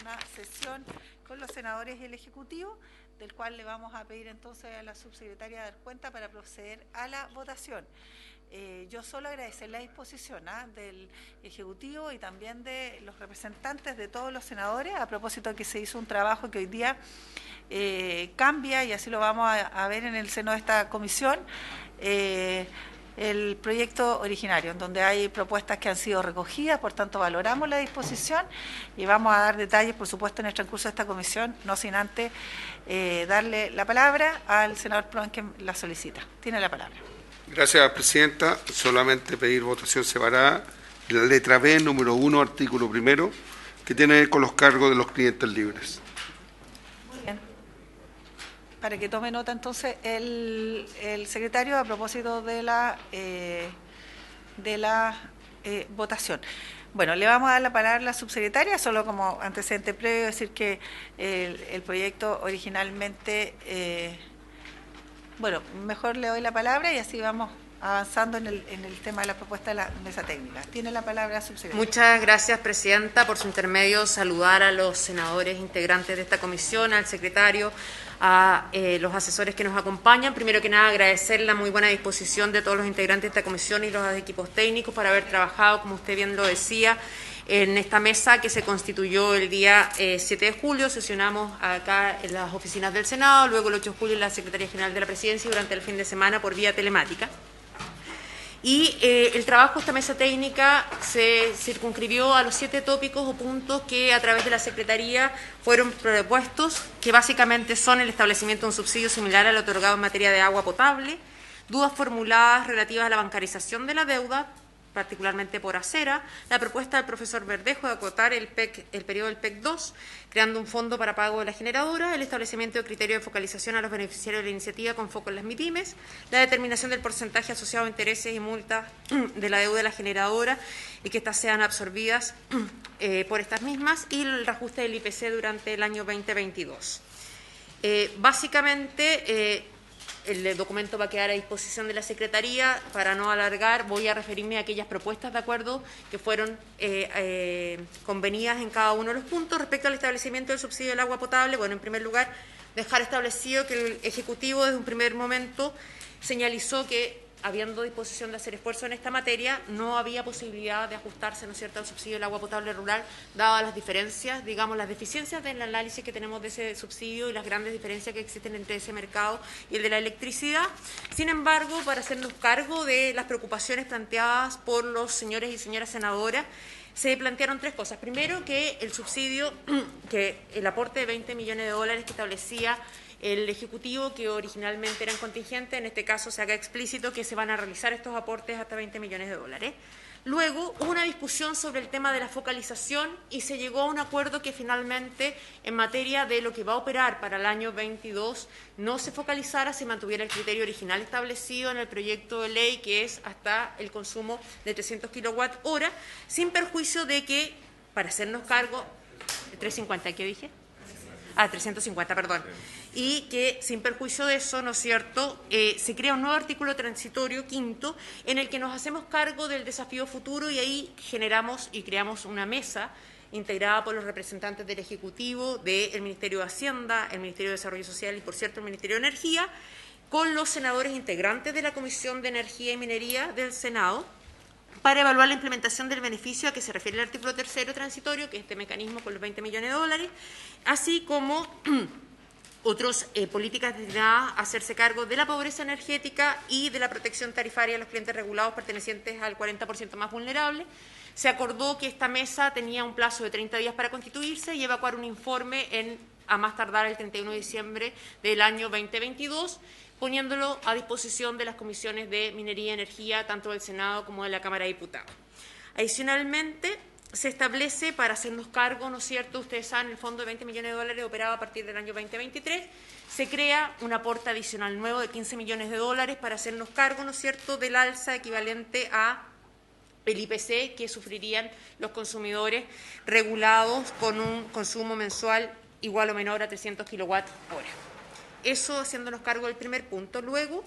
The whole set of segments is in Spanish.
Una sesión con los senadores y el Ejecutivo, del cual le vamos a pedir entonces a la subsecretaria dar cuenta para proceder a la votación. Yo solo agradecer la disposición del Ejecutivo y también de los representantes de todos los senadores, a propósito de que se hizo un trabajo que hoy día cambia, y así lo vamos a ver en el seno de esta comisión, el proyecto originario, en donde hay propuestas que han sido recogidas. Por tanto, valoramos la disposición y vamos a dar detalles, por supuesto, en el transcurso de esta comisión, no sin antes darle la palabra al senador Proen, que la solicita. Tiene la palabra. Gracias, Presidenta. Solamente pedir votación separada. La letra B, número 1, artículo 1, que tiene que ver con los cargos de los clientes libres. Muy bien. Para que tome nota entonces el secretario a propósito de la votación. Bueno, le vamos a dar la palabra a la subsecretaria, solo como antecedente previo, decir que el proyecto originalmente, bueno, mejor le doy la palabra y así vamos avanzando en el tema de la propuesta de la mesa técnica. Tiene la palabra la subsecretaria. Muchas gracias, Presidenta. Por su intermedio, saludar a los senadores integrantes de esta comisión, al secretario, a los asesores que nos acompañan. Primero que nada, agradecer la muy buena disposición de todos los integrantes de esta comisión y los equipos técnicos para haber trabajado, como usted bien lo decía, en esta mesa que se constituyó el día 7 de julio. Sesionamos acá en las oficinas del Senado, luego el 8 de julio en la Secretaría General de la Presidencia y durante el fin de semana por vía telemática. Y el trabajo de esta mesa técnica se circunscribió a los 7 tópicos o puntos que a través de la Secretaría fueron propuestos, que básicamente son el establecimiento de un subsidio similar al otorgado en materia de agua potable, dudas formuladas relativas a la bancarización de la deuda, particularmente por Acera, la propuesta del profesor Verdejo de acotar el periodo del PEC 2, creando un fondo para pago de la generadora, el establecimiento de criterios de focalización a los beneficiarios de la iniciativa con foco en las MIPYMES, la determinación del porcentaje asociado a intereses y multas de la deuda de la generadora y que éstas sean absorbidas por estas mismas, y el reajuste del IPC durante el año 2022. Básicamente, el documento va a quedar a disposición de la Secretaría. Para no alargar, voy a referirme a aquellas propuestas de acuerdo que fueron convenidas en cada uno de los puntos. Respecto al establecimiento del subsidio del agua potable, bueno, en primer lugar, dejar establecido que el Ejecutivo desde un primer momento señalizó que, habiendo disposición de hacer esfuerzo en esta materia, no había posibilidad de ajustarse, ¿no es cierto?, al subsidio del agua potable rural, dadas las diferencias, digamos, las deficiencias del análisis que tenemos de ese subsidio y las grandes diferencias que existen entre ese mercado y el de la electricidad. Sin embargo, para hacernos cargo de las preocupaciones planteadas por los señores y señoras senadoras, se plantearon 3 cosas. Primero, que el subsidio, que el aporte de 20 millones de dólares que establecía el Ejecutivo, que originalmente eran contingentes, en este caso se haga explícito que se van a realizar estos aportes hasta 20 millones de dólares. Luego hubo una discusión sobre el tema de la focalización y se llegó a un acuerdo que finalmente, en materia de lo que va a operar para el año 22, no se focalizara, se mantuviera el criterio original establecido en el proyecto de ley, que es hasta el consumo de 300 kWh, sin perjuicio de que, para hacernos cargo, 350, ¿qué dije? 350, perdón. Y que, sin perjuicio de eso, ¿no es cierto?, se crea un nuevo artículo transitorio, 5º, en el que nos hacemos cargo del desafío futuro, y ahí generamos y creamos una mesa integrada por los representantes del Ejecutivo, del Ministerio de Hacienda, el Ministerio de Desarrollo Social y, por cierto, el Ministerio de Energía, con los senadores integrantes de la Comisión de Energía y Minería del Senado, para evaluar la implementación del beneficio a que se refiere el artículo 3º transitorio, que es este mecanismo con los 20 millones de dólares, así como otras políticas destinadas a hacerse cargo de la pobreza energética y de la protección tarifaria de los clientes regulados pertenecientes al 40% más vulnerable. Se acordó que esta mesa tenía un plazo de 30 días para constituirse y evacuar un informe a más tardar el 31 de diciembre del año 2022, poniéndolo a disposición de las comisiones de Minería y Energía, tanto del Senado como de la Cámara de Diputados. Adicionalmente, se establece, para hacernos cargo, ¿no es cierto?, ustedes saben, el fondo de 20 millones de dólares operado a partir del año 2023, se crea un aporte adicional nuevo de 15 millones de dólares para hacernos cargo, ¿no es cierto?, del alza equivalente a el IPC que sufrirían los consumidores regulados con un consumo mensual igual o menor a 300 kWh. Eso haciéndonos cargo del primer punto. Luego,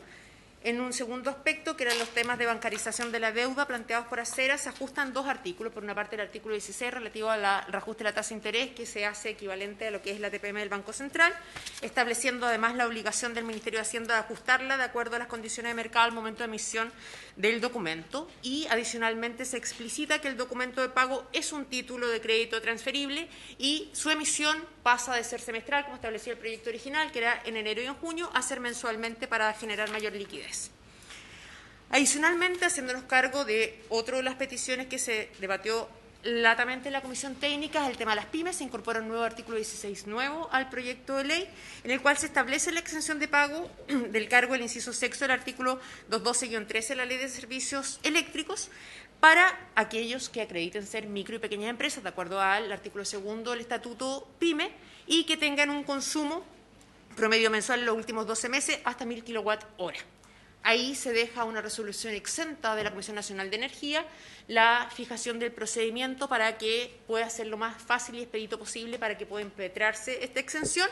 En un segundo aspecto, que eran los temas de bancarización de la deuda planteados por Acera, se ajustan dos artículos. Por una parte, el artículo 16 relativo al reajuste de la tasa de interés, que se hace equivalente a lo que es la TPM del Banco Central, estableciendo además la obligación del Ministerio de Hacienda de ajustarla de acuerdo a las condiciones de mercado al momento de emisión del documento. Y adicionalmente se explicita que el documento de pago es un título de crédito transferible y su emisión pasa de ser semestral, como establecía el proyecto original, que era en enero y en junio, a ser mensualmente para generar mayor liquidez. Adicionalmente, haciéndonos cargo de otra de las peticiones que se debatió latamente en la Comisión Técnica, es el tema de las pymes. Se incorpora un nuevo artículo 16 nuevo al proyecto de ley, en el cual se establece la exención de pago del cargo del inciso sexto del artículo 212-13 de la Ley de Servicios Eléctricos para aquellos que acrediten ser micro y pequeñas empresas, de acuerdo al artículo segundo del Estatuto PYME, y que tengan un consumo promedio mensual en los últimos 12 meses hasta 1.000 kWh. Ahí se deja una resolución exenta de la Comisión Nacional de Energía, la fijación del procedimiento para que pueda ser lo más fácil y expedito posible para que pueda impetrarse esta exención,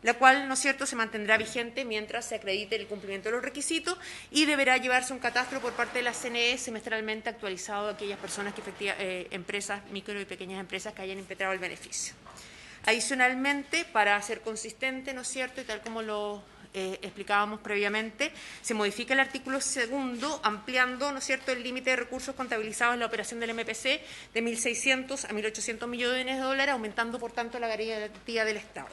la cual, ¿no es cierto?, se mantendrá vigente mientras se acredite el cumplimiento de los requisitos y deberá llevarse un catastro por parte de la CNE semestralmente actualizado de aquellas personas que empresas, micro y pequeñas empresas que hayan impetrado el beneficio. Adicionalmente, para ser consistente, ¿no es cierto?, y tal como lo explicábamos previamente, se modifica el artículo segundo ampliando, ¿no es cierto?, el límite de recursos contabilizados en la operación del MPC de 1.600 a 1.800 millones de dólares, aumentando por tanto la garantía del Estado.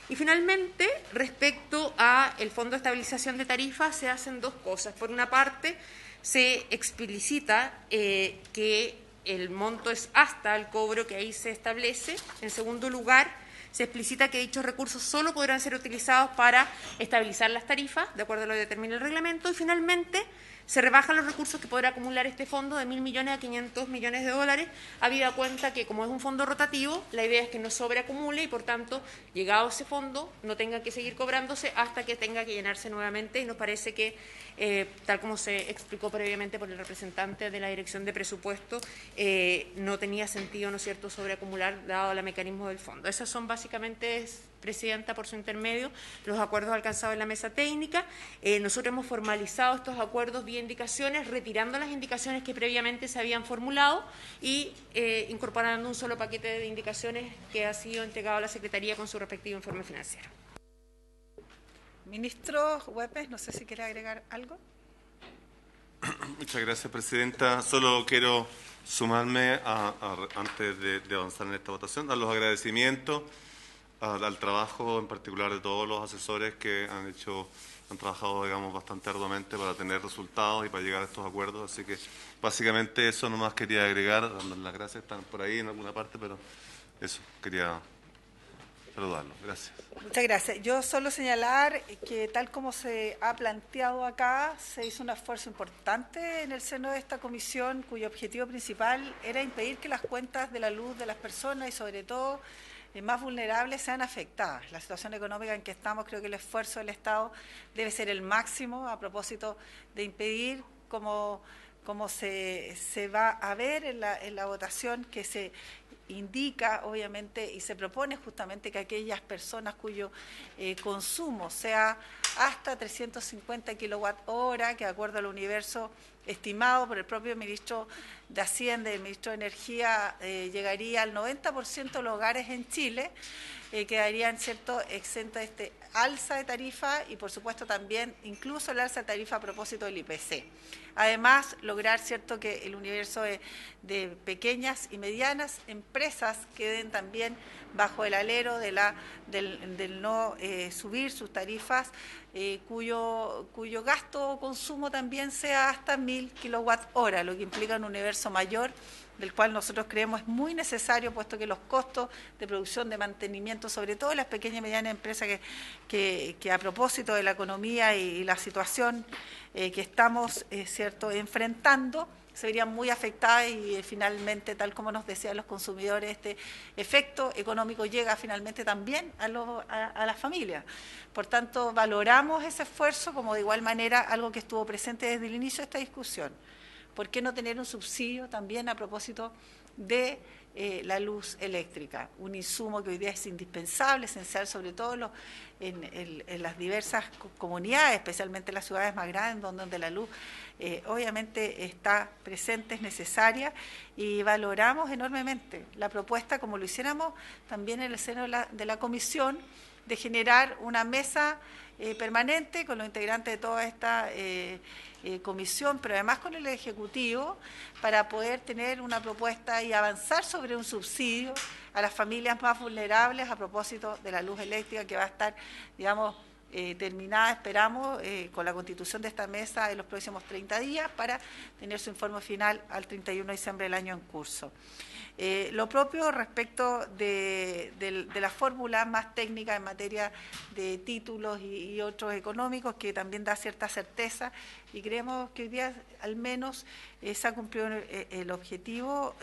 Y finalmente, respecto al Fondo de Estabilización de Tarifas, se hacen dos cosas. Por una parte, se explicita que el monto es hasta el cobro que ahí se establece. En segundo lugar, se explicita que dichos recursos solo podrán ser utilizados para estabilizar las tarifas, de acuerdo a lo que determina el reglamento. Y finalmente, se rebajan los recursos que podrá acumular este fondo de 1.000 millones a 500 millones de dólares, habida cuenta que, como es un fondo rotativo, la idea es que no sobreacumule y, por tanto, llegado ese fondo, no tenga que seguir cobrándose hasta que tenga que llenarse nuevamente. Y nos parece que, tal como se explicó previamente por el representante de la Dirección de Presupuesto, no tenía sentido, ¿no es cierto?, sobreacumular dado el mecanismo del fondo. Esas son básicamente, Presidenta, por su intermedio, los acuerdos alcanzados en la mesa técnica. Nosotros hemos formalizado estos acuerdos vía indicaciones, retirando las indicaciones que previamente se habían formulado y incorporando un solo paquete de indicaciones que ha sido entregado a la Secretaría con su respectivo informe financiero. Ministro Huepes, no sé si quiere agregar algo. Muchas gracias, Presidenta. Solo quiero sumarme, antes de avanzar en esta votación, a los agradecimientos al trabajo en particular de todos los asesores que han trabajado, digamos, bastante arduamente para tener resultados y para llegar a estos acuerdos. Así que básicamente eso nomás quería agregar, dando las gracias, están por ahí en alguna parte, pero eso, quería saludarlos. Gracias. Muchas gracias. Yo solo señalar que, tal como se ha planteado acá, se hizo un esfuerzo importante en el seno de esta comisión, cuyo objetivo principal era impedir que las cuentas de la luz de las personas y, sobre todo, más vulnerables sean afectadas. La situación económica en que estamos, creo que el esfuerzo del Estado debe ser el máximo a propósito de impedir, como se va a ver en la votación, que se indica, obviamente, y se propone justamente que aquellas personas cuyo consumo sea hasta 350 kWh, que de acuerdo al universo estimado por el propio ministro de Hacienda y el ministro de Energía, llegaría al 90% de los hogares en Chile, quedarían, ¿cierto?, exentos de este alza de tarifa y, por supuesto, también incluso el alza de tarifa a propósito del IPC. Además, lograr, ¿cierto?, que el universo de pequeñas y medianas empresas queden también bajo el alero del no subir sus tarifas, cuyo gasto o consumo también sea hasta 1.000 kWh, lo que implica un universo mayor, del cual nosotros creemos es muy necesario, puesto que los costos de producción, de mantenimiento, sobre todo en las pequeñas y medianas empresas que a propósito de la economía y la situación que estamos ¿cierto?, enfrentando, se verían muy afectadas y finalmente, tal como nos decían los consumidores, este efecto económico llega finalmente también a las familias. Por tanto, valoramos ese esfuerzo como, de igual manera, algo que estuvo presente desde el inicio de esta discusión. ¿Por qué no tener un subsidio también a propósito de la luz eléctrica, un insumo que hoy día es indispensable, esencial, sobre todo en las diversas comunidades, especialmente en las ciudades más grandes, donde la luz obviamente está presente, es necesaria, y valoramos enormemente la propuesta, como lo hiciéramos también en el seno de la comisión, de generar una mesa permanente con los integrantes de toda esta comisión, pero además con el Ejecutivo, para poder tener una propuesta y avanzar sobre un subsidio a las familias más vulnerables a propósito de la luz eléctrica, que va a estar, digamos, terminada, esperamos, con la constitución de esta mesa en los próximos 30 días, para tener su informe final al 31 de diciembre del año en curso. Lo propio respecto de las fórmulas más técnicas en materia de títulos y otros económicos, que también da cierta certeza, y creemos que hoy día al menos se ha cumplido el objetivo.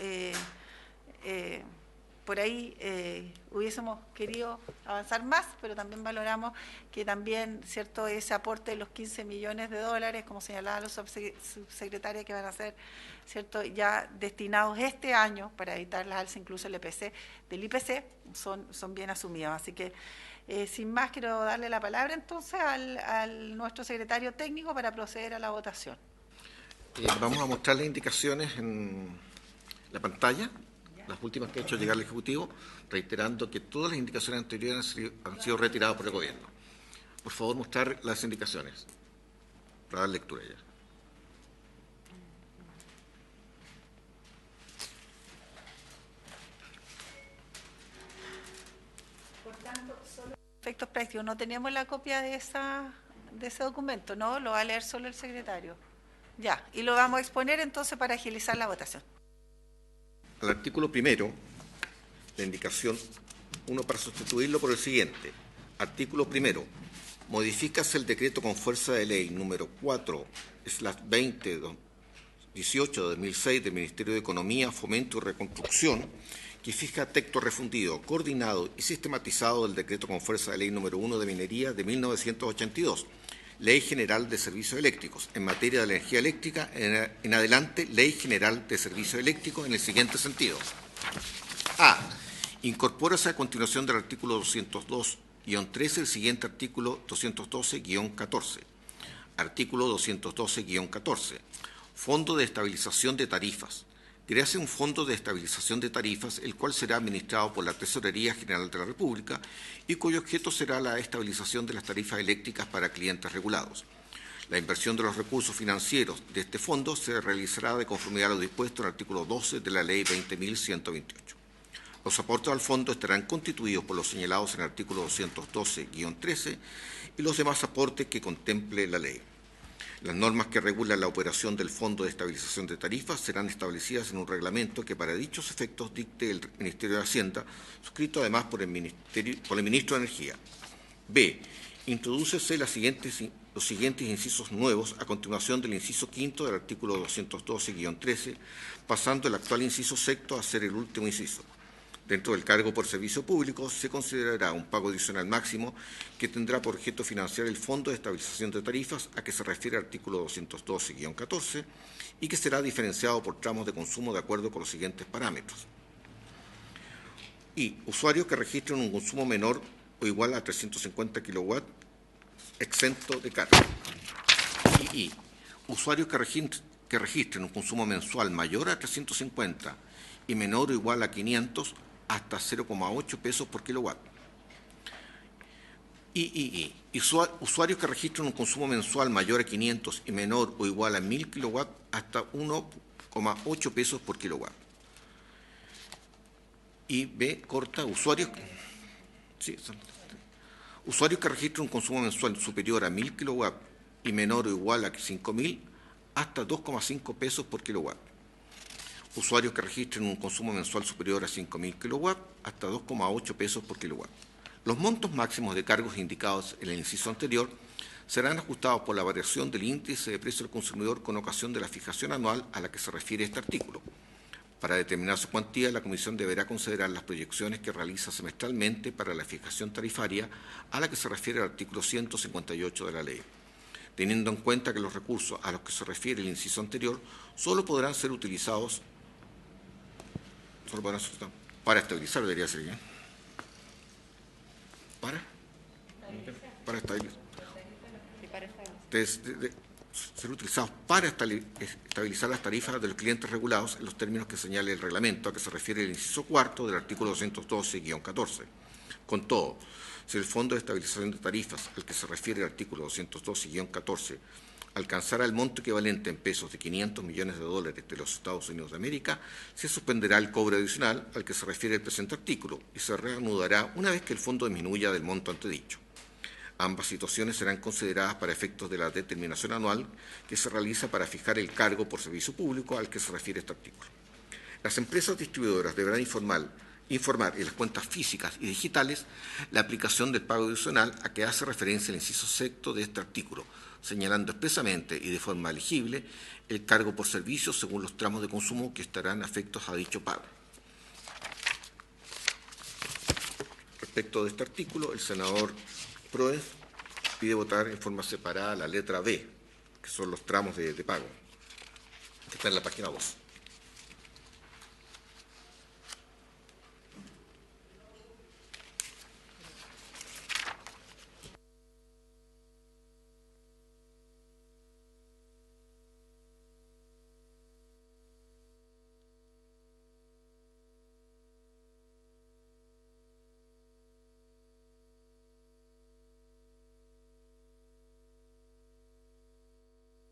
Por ahí hubiésemos querido avanzar más, pero también valoramos que también, cierto, ese aporte de los 15 millones de dólares, como señalaba la subsecretaria, que van a ser, cierto, ya destinados este año para evitar las alzas, incluso el IPC, del IPC, son bien asumidos. Así que, sin más, quiero darle la palabra entonces al nuestro secretario técnico para proceder a la votación. Vamos a mostrar las indicaciones en la pantalla, las últimas que ha hecho llegar el Ejecutivo, reiterando que todas las indicaciones anteriores han sido retiradas por el Gobierno. Por favor, mostrar las indicaciones para dar lectura ya. Por tanto, solo efectos prácticos, no tenemos la copia de ese documento, ¿no? Lo va a leer solo el secretario. Ya, y lo vamos a exponer entonces para agilizar la votación. Al artículo primero, la indicación 1 para sustituirlo por el siguiente. Artículo primero. Modifícase el decreto con fuerza de ley número 4/2018 de 2006 del Ministerio de Economía, Fomento y Reconstrucción, que fija texto refundido, coordinado y sistematizado del decreto con fuerza de ley número 1 de Minería de 1982. Ley General de Servicios Eléctricos. En materia de energía eléctrica, en adelante, Ley General de Servicios Eléctricos en el siguiente sentido. A. Incorpórase a continuación del artículo 202-13 el siguiente artículo 212-14. Artículo 212-14. Fondo de Estabilización de Tarifas. Créase un fondo de estabilización de tarifas, el cual será administrado por la Tesorería General de la República y cuyo objeto será la estabilización de las tarifas eléctricas para clientes regulados. La inversión de los recursos financieros de este fondo se realizará de conformidad a lo dispuesto en el artículo 12 de la Ley 20.128. Los aportes al fondo estarán constituidos por los señalados en el artículo 212-13 y los demás aportes que contemple la ley. Las normas que regulan la operación del Fondo de Estabilización de Tarifas serán establecidas en un reglamento que para dichos efectos dicte el Ministerio de Hacienda, suscrito además por el Ministro de Energía. B. Introdúcese los siguientes incisos nuevos a continuación del inciso quinto del artículo 212-13, pasando el actual inciso sexto a ser el último inciso. Dentro del cargo por servicio público se considerará un pago adicional máximo que tendrá por objeto financiar el Fondo de Estabilización de Tarifas a que se refiere el artículo 212-14 y que será diferenciado por tramos de consumo de acuerdo con los siguientes parámetros. Y usuarios que registren un consumo menor o igual a 350 kW exento de carga. Y usuarios que registren un consumo mensual mayor a 350 y menor o igual a 500 hasta 0,8 pesos por kilowatt. Y usuarios que registren un consumo mensual mayor a 500 y menor o igual a 1.000 kilowatt hasta 1,8 pesos por kilowatt. Y B corta, usuarios que registren un consumo mensual superior a 1.000 kilowatt y menor o igual a 5.000 hasta 2,5 pesos por kilowatt. Usuarios que registren un consumo mensual superior a 5.000 kW hasta 2,8 pesos por kilowatt. Los montos máximos de cargos indicados en el inciso anterior serán ajustados por la variación del índice de precio del consumidor con ocasión de la fijación anual a la que se refiere este artículo. Para determinar su cuantía, la Comisión deberá considerar las proyecciones que realiza semestralmente para la fijación tarifaria a la que se refiere el artículo 158 de la ley. Teniendo en cuenta que los recursos a los que se refiere el inciso anterior solo podrán ser utilizados Solo para estabilizar debería ser bien. Para estabilizar. Ser utilizados para estabilizar las tarifas de los clientes regulados en los términos que señale el reglamento a que se refiere el inciso cuarto del artículo 212-14. Con todo, si el Fondo de Estabilización de Tarifas al que se refiere el artículo 212-14 alcanzara el monto equivalente en pesos de $500 millones de los Estados Unidos de América, se suspenderá el cobro adicional al que se refiere el presente artículo y se reanudará una vez que el fondo disminuya del monto antedicho. Ambas situaciones serán consideradas para efectos de la determinación anual que se realiza para fijar el cargo por servicio público al que se refiere este artículo. Las empresas distribuidoras deberán informar en las cuentas físicas y digitales la aplicación del pago adicional a que hace referencia el inciso sexto de este artículo, señalando expresamente y de forma legible el cargo por servicio según los tramos de consumo que estarán afectos a dicho pago. Respecto de este artículo, el senador Proes pide votar en forma separada la letra B, que son los tramos de pago, que está en la página 2.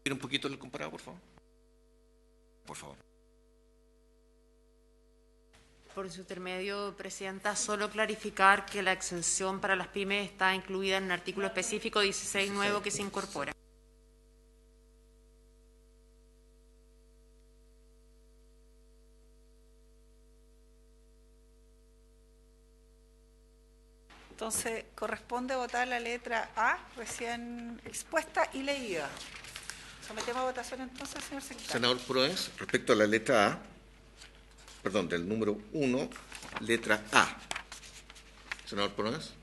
Un poquito el comparado, por favor. Por favor. Por su intermedio, Presidenta, solo clarificar que la exención para las pymes está incluida en un artículo específico 16 nuevo que se incorpora. Entonces, corresponde votar la letra A, recién expuesta y leída. Sometemos a votación entonces, señor secretario. Senador Proes, respecto a la letra A, perdón, del número 1, letra A. Senador Proes.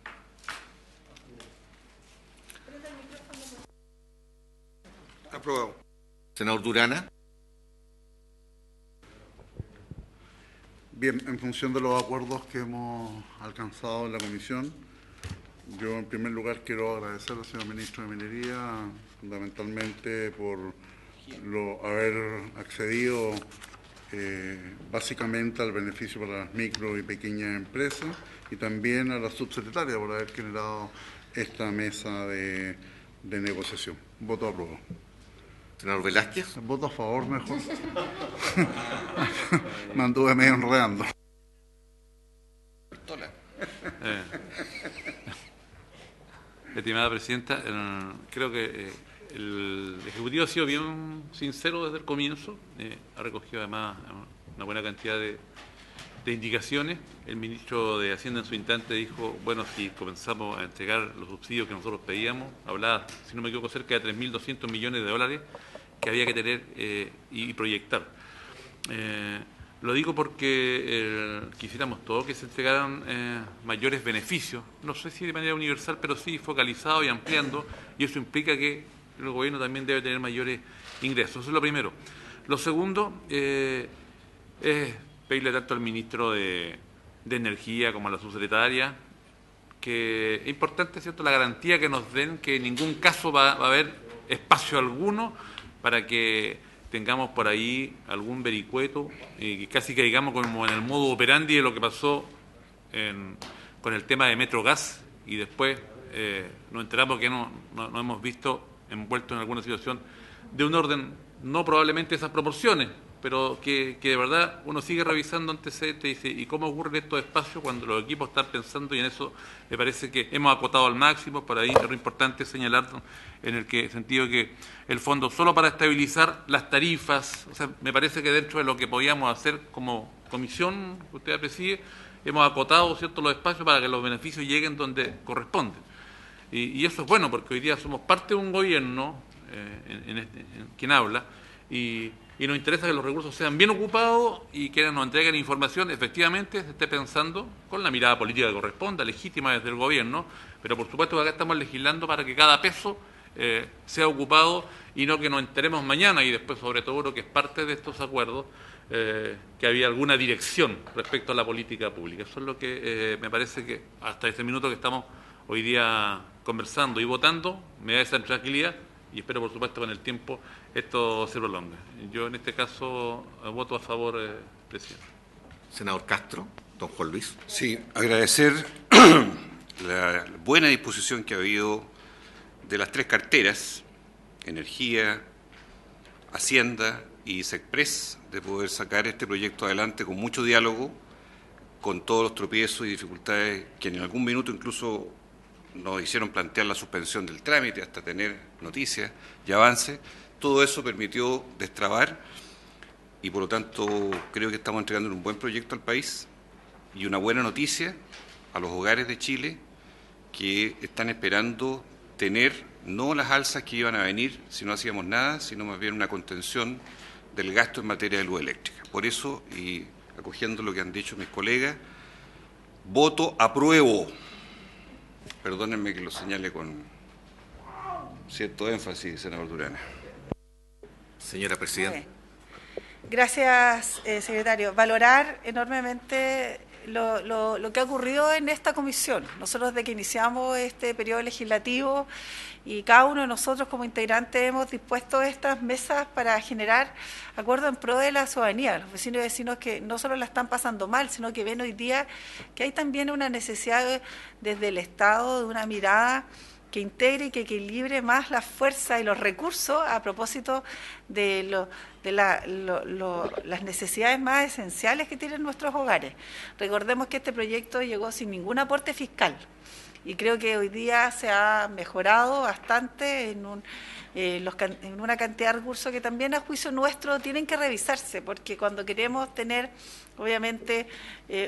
Aprobado. Senador Durana. Bien, en función de los acuerdos que hemos alcanzado en la comisión, yo en primer lugar quiero agradecer al señor ministro de Minería fundamentalmente por haber accedido básicamente al beneficio para las micro y pequeñas empresas y también a la subsecretaria por haber generado esta mesa de negociación. Voto aprobado. Senador Velázquez. Voto a favor mejor. Me anduve medio enredando. Estimada Presidenta, creo que el Ejecutivo ha sido bien sincero desde el comienzo, ha recogido además una buena cantidad de indicaciones. El ministro de Hacienda en su instante dijo, bueno, si comenzamos a entregar los subsidios que nosotros pedíamos, hablaba, si no me equivoco, cerca de 3.200 millones de dólares que había que tener y proyectar. Lo digo porque quisiéramos todos que se entregaran mayores beneficios, no sé si de manera universal, pero sí focalizado y ampliando, y eso implica que el gobierno también debe tener mayores ingresos. Eso es lo primero. Lo segundo es pedirle tanto al ministro de Energía como a la subsecretaria que es importante, ¿cierto?, la garantía que nos den que en ningún caso va a haber espacio alguno para que tengamos por ahí algún vericueto y casi que digamos como en el modo operandi de lo que pasó con el tema de Metrogas y después nos enteramos que no hemos visto envuelto en alguna situación de un orden, no probablemente esas proporciones, pero que de verdad uno sigue revisando antecedentes y dice, ¿y cómo ocurren estos espacios cuando los equipos están pensando? Y en eso me parece que hemos acotado al máximo. Por ahí es lo importante señalar en el sentido que el fondo solo para estabilizar las tarifas, o sea, me parece que dentro de lo que podíamos hacer como comisión que usted preside, hemos acotado, ¿cierto?, los espacios para que los beneficios lleguen donde corresponden. Y eso es bueno porque hoy día somos parte de un gobierno, en quien habla, y nos interesa que los recursos sean bien ocupados y que nos entreguen información, efectivamente se esté pensando con la mirada política que corresponda, legítima desde el gobierno, pero por supuesto que acá estamos legislando para que cada peso sea ocupado y no que nos enteremos mañana y después, sobre todo, lo que es parte de estos acuerdos, que había alguna dirección respecto a la política pública. Eso es lo que me parece que hasta este minuto que estamos hoy día conversando y votando, me da esa tranquilidad y espero, por supuesto, con el tiempo esto se prolongue. Yo, en este caso, voto a favor, presidente. Senador Castro, don Juan Luis. Sí, agradecer la buena disposición que ha habido de las tres carteras, Energía, Hacienda y SECPRES, de poder sacar este proyecto adelante con mucho diálogo, con todos los tropiezos y dificultades que en algún minuto incluso nos hicieron plantear la suspensión del trámite hasta tener noticias y avance. Todo eso permitió destrabar y por lo tanto creo que estamos entregando un buen proyecto al país y una buena noticia a los hogares de Chile que están esperando tener no las alzas que iban a venir si no hacíamos nada, sino más bien una contención del gasto en materia de luz eléctrica. Por eso, y acogiendo lo que han dicho mis colegas, voto apruebo. Perdónenme que lo señale con cierto énfasis, senador Durana. Señora Presidenta. Gracias, secretario. Valorar enormemente lo que ha ocurrido en esta comisión. Nosotros, desde que iniciamos este periodo legislativo, y cada uno de nosotros como integrantes hemos dispuesto estas mesas para generar acuerdos en pro de la ciudadanía, los vecinos y vecinos que no solo la están pasando mal, sino que ven hoy día que hay también una necesidad desde el Estado de una mirada que integre y que equilibre más la fuerza y los recursos a propósito de las necesidades más esenciales que tienen nuestros hogares. Recordemos que este proyecto llegó sin ningún aporte fiscal y creo que hoy día se ha mejorado bastante en una cantidad de recursos que también a juicio nuestro tienen que revisarse, porque cuando queremos tener obviamente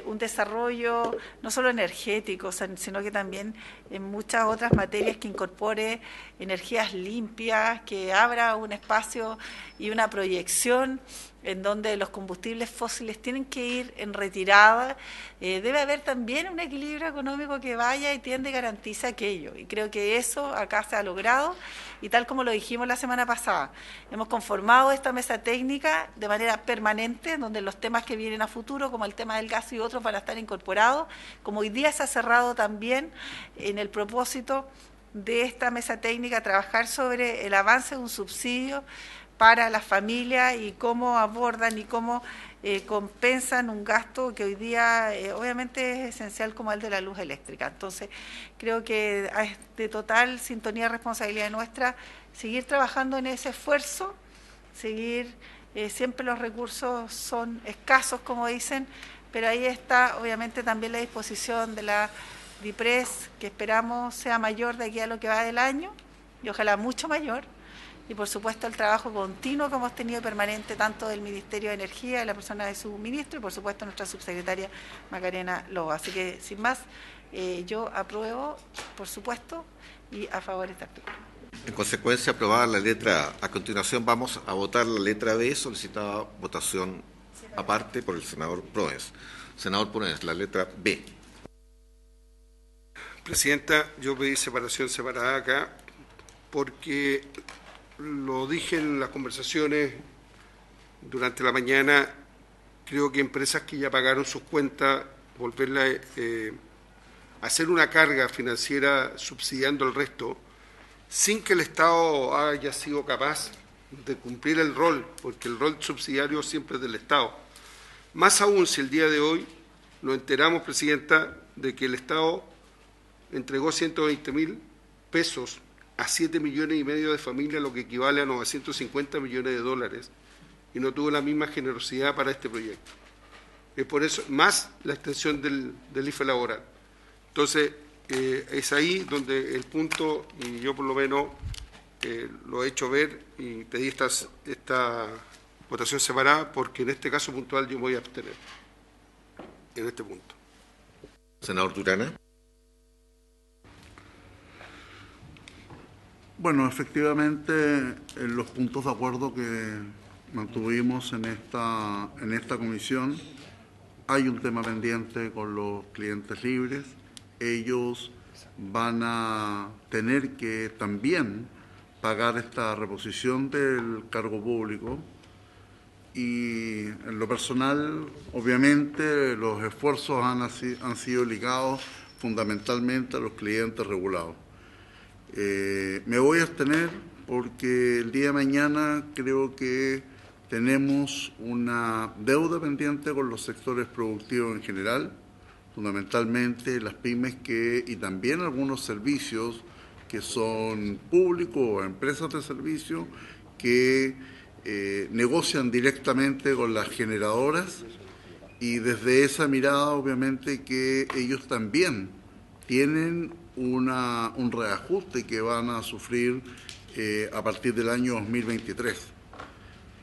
un desarrollo no solo energético, sino que también en muchas otras materias que incorpore energías limpias, que abra un espacio y una proyección en donde los combustibles fósiles tienen que ir en retirada, debe haber también un equilibrio económico que vaya y tiende y garantiza aquello. Y creo que eso acá se ha logrado, y tal como lo dijimos la semana pasada, hemos conformado esta mesa técnica de manera permanente, donde los temas que vienen a futuro, como el tema del gas y otros, van a estar incorporados, como hoy día se ha cerrado también en el propósito de esta mesa técnica trabajar sobre el avance de un subsidio para las familias y cómo abordan y cómo compensan un gasto que hoy día obviamente es esencial como el de la luz eléctrica. Entonces, creo que es de total sintonía y responsabilidad nuestra seguir trabajando en ese esfuerzo, seguir, siempre los recursos son escasos, como dicen, pero ahí está obviamente también la disposición de la DIPRES, que esperamos sea mayor de aquí a lo que va del año, y ojalá mucho mayor. Y por supuesto el trabajo continuo que hemos tenido permanente tanto del Ministerio de Energía, de la persona de su ministro y por supuesto nuestra subsecretaria Macarena Lobo. Así que sin más, yo apruebo, por supuesto, y a favor de este artículo. En consecuencia, aprobada la letra A. A continuación vamos a votar la letra B, solicitada votación aparte por el senador Proens. Senador Proens, la letra B. Presidenta, yo pedí separación separada acá porque lo dije en las conversaciones durante la mañana, creo que empresas que ya pagaron sus cuentas, volverla a hacer una carga financiera subsidiando el resto, sin que el Estado haya sido capaz de cumplir el rol, porque el rol subsidiario siempre es del Estado. Más aún si el día de hoy nos enteramos, Presidenta, de que el Estado entregó 120.000 pesos a 7,5 millones de familias, lo que equivale a 950 millones de dólares, y no tuvo la misma generosidad para este proyecto. Es por eso, más la extensión del IFE laboral. Entonces, es ahí donde el punto, y yo por lo menos lo he hecho ver y pedí esta votación separada, porque en este caso puntual yo me voy a abstener en este punto. Senador Durana. Bueno, efectivamente, en los puntos de acuerdo que mantuvimos en esta comisión, hay un tema pendiente con los clientes libres. Ellos van a tener que también pagar esta reposición del cargo público. Y en lo personal, obviamente, los esfuerzos han sido ligados fundamentalmente a los clientes regulados. Me voy a abstener porque el día de mañana creo que tenemos una deuda pendiente con los sectores productivos en general, fundamentalmente las pymes y también algunos servicios que son públicos o empresas de servicio que negocian directamente con las generadoras, y desde esa mirada obviamente que ellos también tienen un reajuste que van a sufrir a partir del año 2023.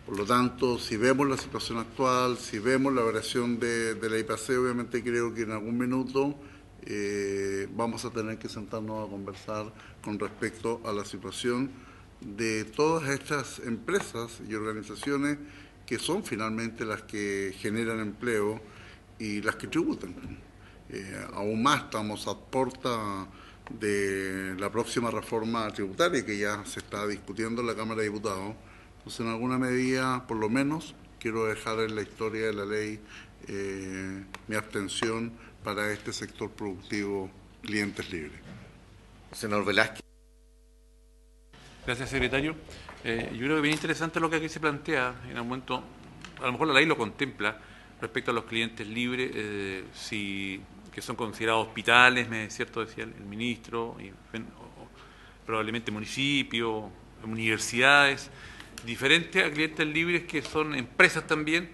Por lo tanto, si vemos la situación actual, si vemos la variación de la IPC, obviamente creo que en algún minuto vamos a tener que sentarnos a conversar con respecto a la situación de todas estas empresas y organizaciones que son finalmente las que generan empleo y las que tributan. Aún más estamos a puerta de la próxima reforma tributaria que ya se está discutiendo en la Cámara de Diputados. Entonces, en alguna medida, por lo menos, quiero dejar en la historia de la ley mi abstención para este sector productivo, clientes libres. Senador Velázquez. Gracias, secretario. Yo creo que es bien interesante lo que aquí se plantea. En un momento, a lo mejor la ley lo contempla respecto a los clientes libres, que son considerados hospitales, ¿cierto? Decía el ministro, y, probablemente municipios, universidades, diferentes a clientes libres que son empresas también.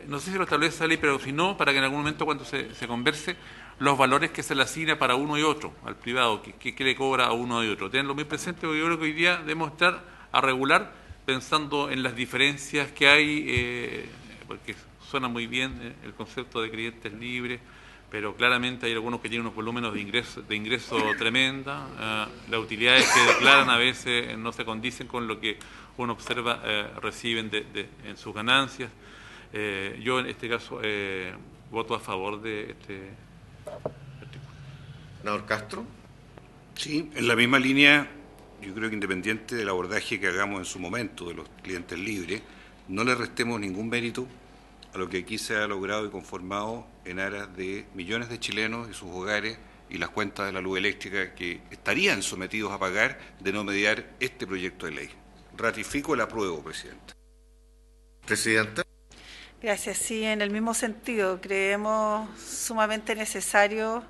No sé si lo establece esa ley, pero si no, para que en algún momento cuando se converse, los valores que se le asigna para uno y otro, al privado, que le cobra a uno y otro. Tenganlo muy presente, porque yo creo que hoy día debemos estar a regular pensando en las diferencias que hay, porque suena muy bien el concepto de clientes libres, pero claramente hay algunos que tienen unos volúmenes de ingreso tremenda, las utilidades que declaran a veces no se condicen con lo que uno observa reciben en sus ganancias. Yo en este caso voto a favor de este artículo. Senador Castro. Sí, en la misma línea, yo creo que independiente del abordaje que hagamos en su momento de los clientes libres, no le restemos ningún mérito a lo que aquí se ha logrado y conformado en aras de millones de chilenos y sus hogares y las cuentas de la luz eléctrica que estarían sometidos a pagar de no mediar este proyecto de ley. Ratifico el apruebo, Presidenta. Presidenta. Gracias. Sí, en el mismo sentido, creemos sumamente necesario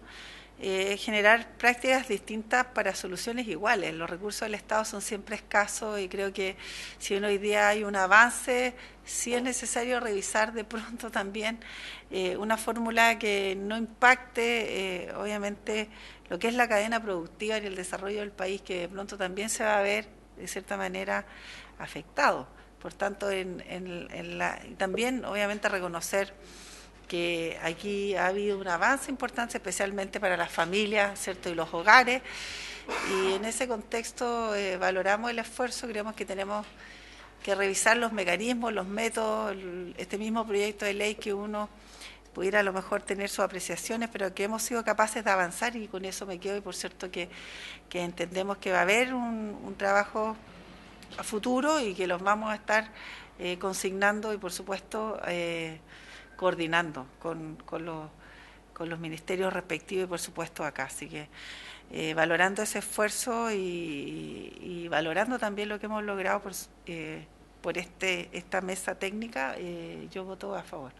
generar prácticas distintas para soluciones iguales. Los recursos del Estado son siempre escasos y creo que si hoy día hay un avance, sí es necesario revisar de pronto también una fórmula que no impacte, obviamente, lo que es la cadena productiva y el desarrollo del país, que de pronto también se va a ver, de cierta manera, afectado. Por tanto, también, obviamente, reconocer que aquí ha habido un avance importante, especialmente para las familias, ¿cierto?, y los hogares, y en ese contexto valoramos el esfuerzo, creemos que tenemos que revisar los mecanismos, los métodos, este mismo proyecto de ley que uno pudiera a lo mejor tener sus apreciaciones, pero que hemos sido capaces de avanzar, y con eso me quedo, y por cierto que entendemos que va a haber un trabajo a futuro y que los vamos a estar consignando y, por supuesto, coordinando con los ministerios respectivos y, por supuesto, acá. Así que valorando ese esfuerzo y valorando también lo que hemos logrado por esta mesa técnica, yo voto a favor.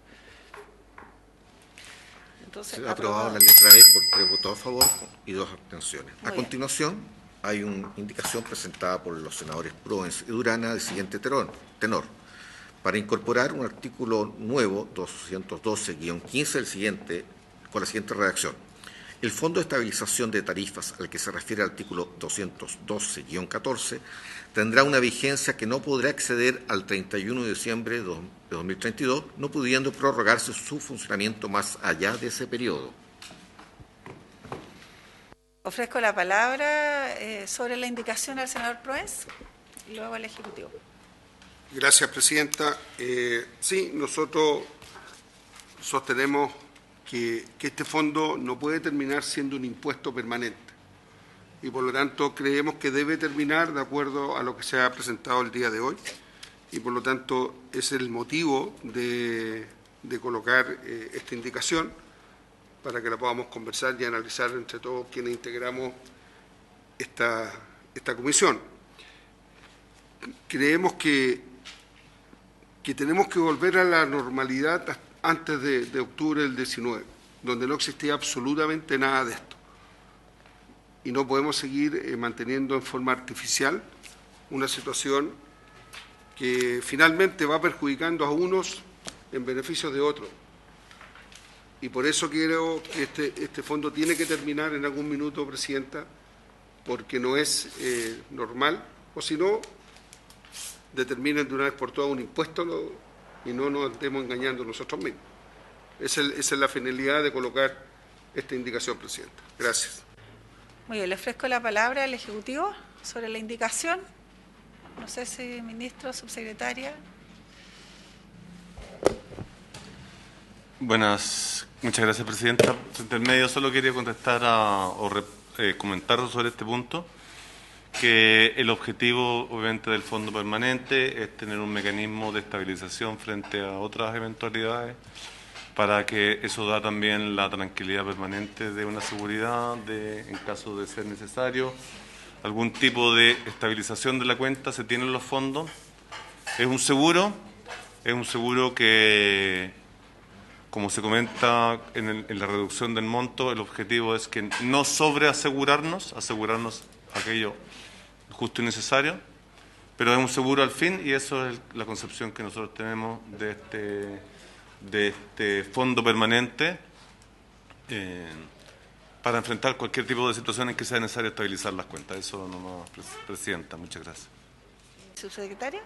Entonces, se ha aprobado la letra E por 3 votos a favor y 2 abstenciones. A continuación, hay una indicación presentada por los senadores Proens y Durana del siguiente tenor. Para incorporar un artículo nuevo, 212-15, con la siguiente redacción. El Fondo de Estabilización de Tarifas, al que se refiere el artículo 212-14, tendrá una vigencia que no podrá exceder al 31 de diciembre de 2032, no pudiendo prorrogarse su funcionamiento más allá de ese periodo. Ofrezco la palabra sobre la indicación al senador Proens y luego al Ejecutivo. Gracias, Presidenta. Sí, nosotros sostenemos que este fondo no puede terminar siendo un impuesto permanente. y por lo tanto creemos que debe terminar de acuerdo a lo que se ha presentado el día de hoy, y por lo tanto es el motivo de colocar esta indicación para que la podamos conversar y analizar entre todos quienes integramos esta comisión. Creemos que tenemos que volver a la normalidad antes de octubre del 19, donde no existía absolutamente nada de esto. Y no podemos seguir manteniendo en forma artificial una situación que finalmente va perjudicando a unos en beneficio de otros. Y por eso creo que este fondo tiene que terminar en algún minuto, Presidenta, porque no es normal, o si no, determinen de una vez por todas un impuesto y no nos estemos engañando nosotros mismos. Esa es la finalidad de colocar esta indicación, Presidenta. Gracias. Muy bien, le ofrezco la palabra al Ejecutivo sobre la indicación. No sé si ministro, subsecretaria. Buenas, muchas gracias, Presidenta. En medio solo quería contestar comentar sobre este punto, que el objetivo, obviamente, del Fondo Permanente es tener un mecanismo de estabilización frente a otras eventualidades, para que eso da también la tranquilidad permanente de una seguridad en caso de ser necesario. Algún tipo de estabilización de la cuenta se tiene en los fondos. Es un seguro que, como se comenta en la reducción del monto, el objetivo es que no asegurarnos aquello justo y necesario, pero es un seguro al fin, y eso es la concepción que nosotros tenemos de este fondo permanente para enfrentar cualquier tipo de situación en que sea necesario estabilizar las cuentas. Eso nomás, Presidenta. Muchas gracias. Subsecretaria.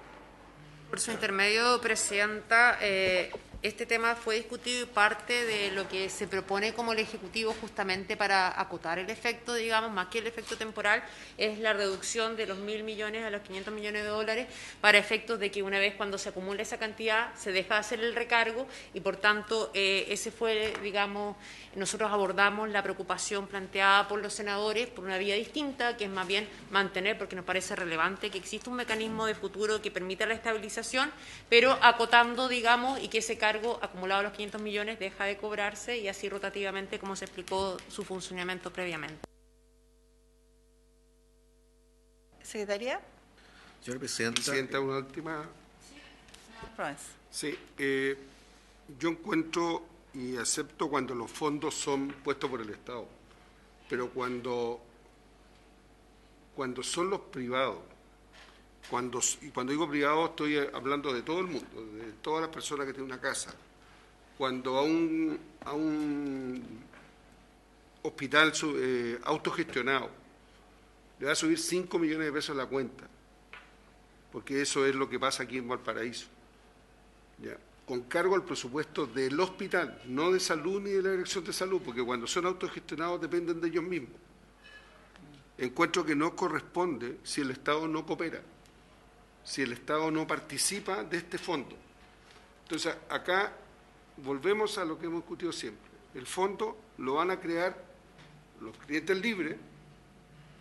Por su intermedio, Presidenta, este tema fue discutido y parte de lo que se propone como el Ejecutivo justamente para acotar el efecto, digamos, más que el efecto temporal, es la reducción de los 1.000 millones a los 500 millones de dólares para efectos de que una vez cuando se acumula esa cantidad se deja de hacer el recargo y por tanto ese fue, digamos, nosotros abordamos la preocupación planteada por los senadores por una vía distinta, que es más bien mantener, porque nos parece relevante que exista un mecanismo de futuro que permita la estabilización, pero acotando, digamos, y que ese cargo acumulado a los 500 millones deja de cobrarse y así rotativamente, como se explicó su funcionamiento previamente. Secretaría. Señora Presidenta, una última. Sí. Sí, yo encuentro y acepto cuando los fondos son puestos por el Estado, pero cuando son los privados, y cuando digo privado estoy hablando de todo el mundo, de todas las personas que tienen una casa, cuando a un hospital autogestionado le va a subir 5 millones de pesos la cuenta, porque eso es lo que pasa aquí en Valparaíso, ¿ya? Con cargo al presupuesto del hospital, no de salud ni de la dirección de salud, porque cuando son autogestionados dependen de ellos mismos. Encuentro que no corresponde si el Estado no coopera, si el Estado no participa de este fondo. Entonces, acá volvemos a lo que hemos discutido siempre. El fondo lo van a crear los clientes libres,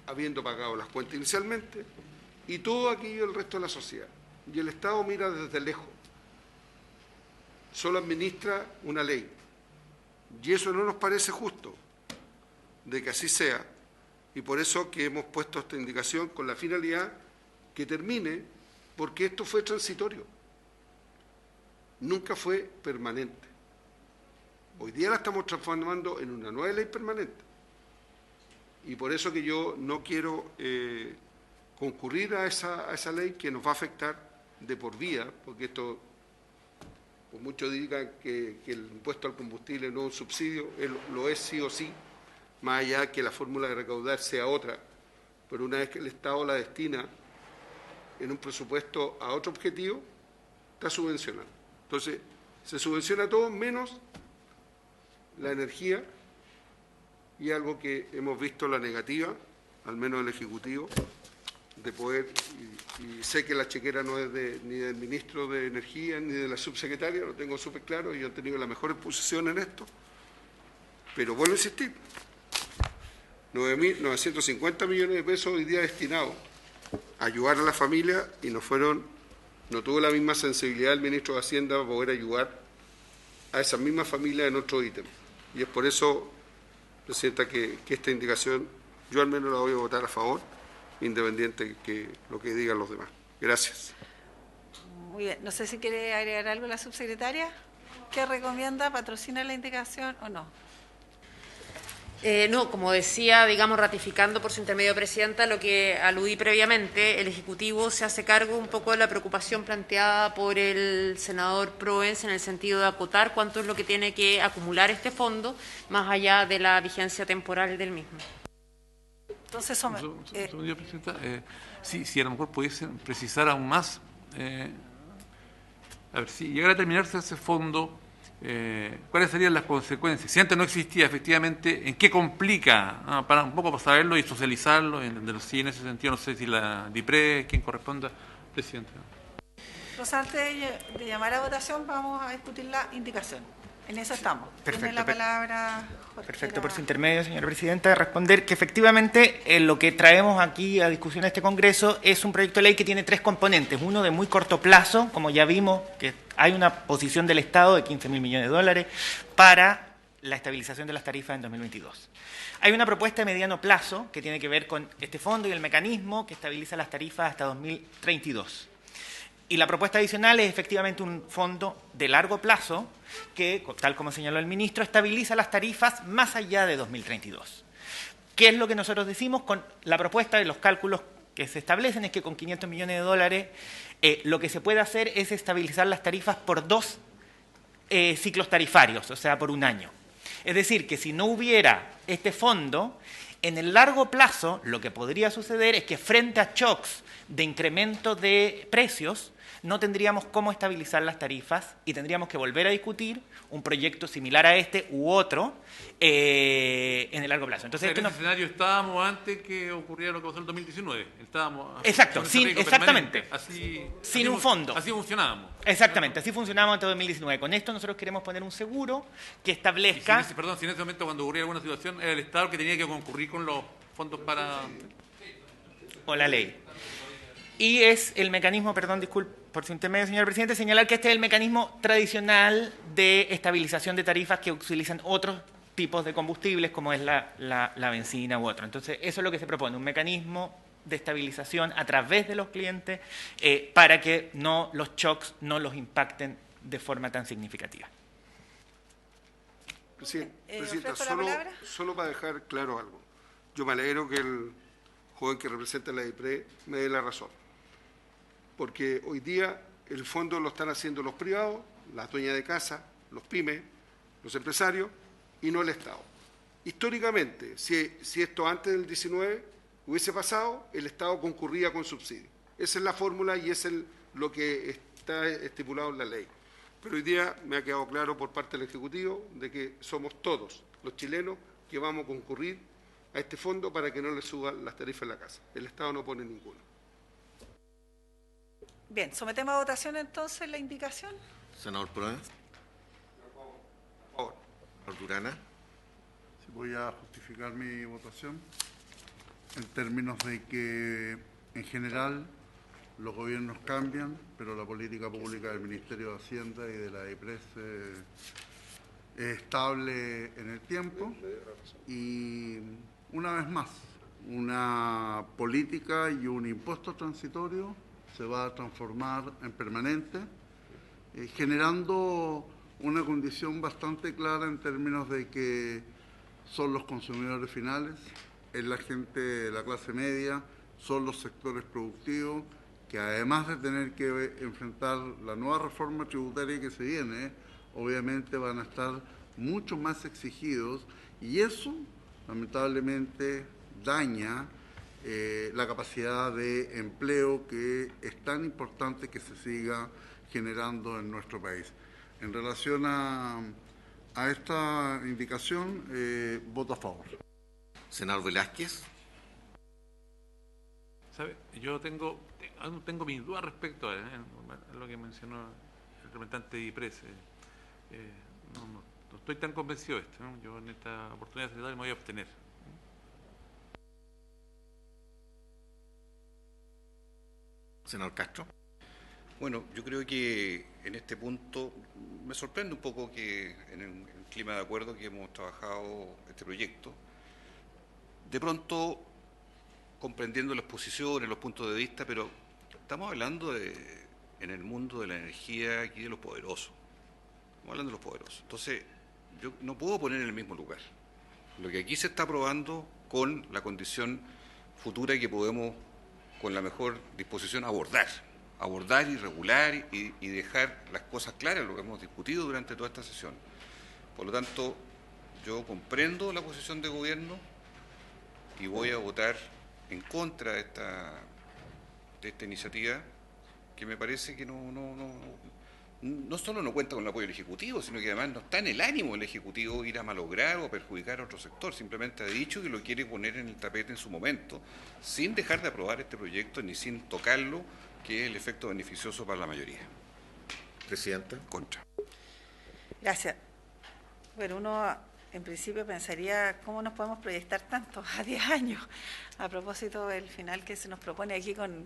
habiendo pagado las cuentas inicialmente, y todo aquello el resto de la sociedad. Y el Estado mira desde lejos. Solo administra una ley. Y eso no nos parece justo de que así sea. Y por eso que hemos puesto esta indicación con la finalidad que termine, porque esto fue transitorio. Nunca fue permanente. Hoy día la estamos transformando en una nueva ley permanente. Y por eso que yo no quiero concurrir a esa ley que nos va a afectar de por vida, porque esto... Pues muchos digan que el impuesto al combustible no es un subsidio, lo es sí o sí, más allá que la fórmula de recaudar sea otra, pero una vez que el Estado la destina en un presupuesto a otro objetivo, está subvencionado. Entonces, se subvenciona todo menos la energía, y algo que hemos visto la negativa, al menos el Ejecutivo, de poder, y sé que la chequera no es ni del ministro de Energía ni de la subsecretaria, lo tengo súper claro, y han tenido la mejor posición en esto, pero vuelvo a insistir, 950 millones de pesos hoy día destinados a ayudar a la familia y no tuvo la misma sensibilidad el ministro de Hacienda para poder ayudar a esas mismas familias en otro ítem. Y es por eso, Presidenta, que esta indicación yo al menos la voy a votar a favor, independiente que lo que digan los demás. Gracias. Muy bien. No sé si quiere agregar algo la subsecretaria. ¿Qué recomienda? ¿Patrocina la indicación o no? No, como decía, digamos, ratificando por su intermedio, Presidenta, lo que aludí previamente, el Ejecutivo se hace cargo un poco de la preocupación planteada por el senador Proens en el sentido de acotar cuánto es lo que tiene que acumular este fondo, más allá de la vigencia temporal del mismo. Entonces, Señora Presidenta, si a lo mejor pudiesen precisar aún más, a ver, si llegara a terminarse ese fondo, ¿cuáles serían las consecuencias? Si antes no existía, efectivamente, ¿en qué complica? Para un poco para saberlo y socializarlo, sí, en ese sentido, no sé si la DIPRE, quien corresponda, Presidenta. Entonces, antes de llamar a votación, vamos a discutir la indicación. En eso estamos. Perfecto. Tiene la palabra Jorge. Perfecto, por su intermedio, señora Presidenta, responder que efectivamente lo que traemos aquí a discusión de este Congreso es un proyecto de ley que tiene tres componentes. Uno de muy corto plazo, como ya vimos, que hay una posición del Estado de 15.000 millones de dólares para la estabilización de las tarifas en 2022. Hay una propuesta de mediano plazo que tiene que ver con este fondo y el mecanismo que estabiliza las tarifas hasta 2032. Y la propuesta adicional es efectivamente un fondo de largo plazo que, tal como señaló el ministro, estabiliza las tarifas más allá de 2032. ¿Qué es lo que nosotros decimos con la propuesta de los cálculos que se establecen? Es que con 500 millones de dólares lo que se puede hacer es estabilizar las tarifas por 2 ciclos tarifarios, o sea, por un año. Es decir, que si no hubiera este fondo, en el largo plazo lo que podría suceder es que frente a shocks de incremento de precios, no tendríamos cómo estabilizar las tarifas y tendríamos que volver a discutir un proyecto similar a este u otro en el largo plazo. Entonces, en ese escenario estábamos antes que ocurriera lo que pasó en el 2019. Estábamos exacto, exactamente. Así, sin un fondo. Así funcionábamos. Exactamente, así funcionábamos hasta 2019. Con esto nosotros queremos poner un seguro que establezca... Si en ese momento cuando ocurría alguna situación era el Estado que tenía que concurrir con los fondos para... O la ley. Y es el mecanismo, perdón, disculpe por su intermedio, señor presidente, señalar que este es el mecanismo tradicional de estabilización de tarifas que utilizan otros tipos de combustibles, como es la benzina u otro. Entonces, eso es lo que se propone, un mecanismo de estabilización a través de los clientes para que los shocks no los impacten de forma tan significativa. Presidenta, solo para dejar claro algo. Yo me alegro que el joven que representa la DIPRE me dé la razón. Porque hoy día el fondo lo están haciendo los privados, las dueñas de casa, los pymes, los empresarios y no el Estado. Históricamente, si esto antes del 19 hubiese pasado, el Estado concurría con subsidios. Esa es la fórmula y es lo que está estipulado en la ley. Pero hoy día me ha quedado claro por parte del Ejecutivo de que somos todos los chilenos que vamos a concurrir a este fondo para que no le suban las tarifas en la casa. El Estado no pone ninguno. Bien, sometemos a votación entonces la indicación. Senador Proens. Por favor. Senador Durana. Sí, voy a justificar mi votación en términos de que, en general, los gobiernos cambian, pero la política pública del Ministerio de Hacienda y de la DIPRE es estable en el tiempo y, una vez más, una política y un impuesto transitorio se va a transformar en permanente, generando una condición bastante clara en términos de que son los consumidores finales, es la gente de la clase media, son los sectores productivos, que además de tener que enfrentar la nueva reforma tributaria que se viene, obviamente van a estar mucho más exigidos y eso, lamentablemente, daña la capacidad de empleo que es tan importante que se siga generando en nuestro país. En relación a esta indicación, voto a favor. Senador Velázquez. ¿Sabe? Yo tengo mis dudas respecto a lo que mencionó el representante de IPRES. No estoy tan convencido de esto, ¿no? Yo en esta oportunidad secretaria me voy a abstener. Senador Castro. Bueno, yo creo que en este punto me sorprende un poco que en el clima de acuerdo que hemos trabajado este proyecto, de pronto comprendiendo las posiciones, los puntos de vista, pero estamos hablando en el mundo de la energía aquí de los poderosos. Estamos hablando de los poderosos. Entonces, yo no puedo poner en el mismo lugar lo que aquí se está aprobando con la condición futura que podemos, con la mejor disposición, abordar y regular y dejar las cosas claras, lo que hemos discutido durante toda esta sesión. Por lo tanto, yo comprendo la posición de gobierno y voy a votar en contra de esta iniciativa, que me parece que no solo no cuenta con el apoyo del Ejecutivo, sino que además no está en el ánimo del Ejecutivo ir a malograr o a perjudicar a otro sector. Simplemente ha dicho que lo quiere poner en el tapete en su momento, sin dejar de aprobar este proyecto ni sin tocarlo, que es el efecto beneficioso para la mayoría. Presidenta. Contra. Gracias. Bueno, uno en principio pensaría cómo nos podemos proyectar tanto a 10 años, a propósito del final que se nos propone aquí con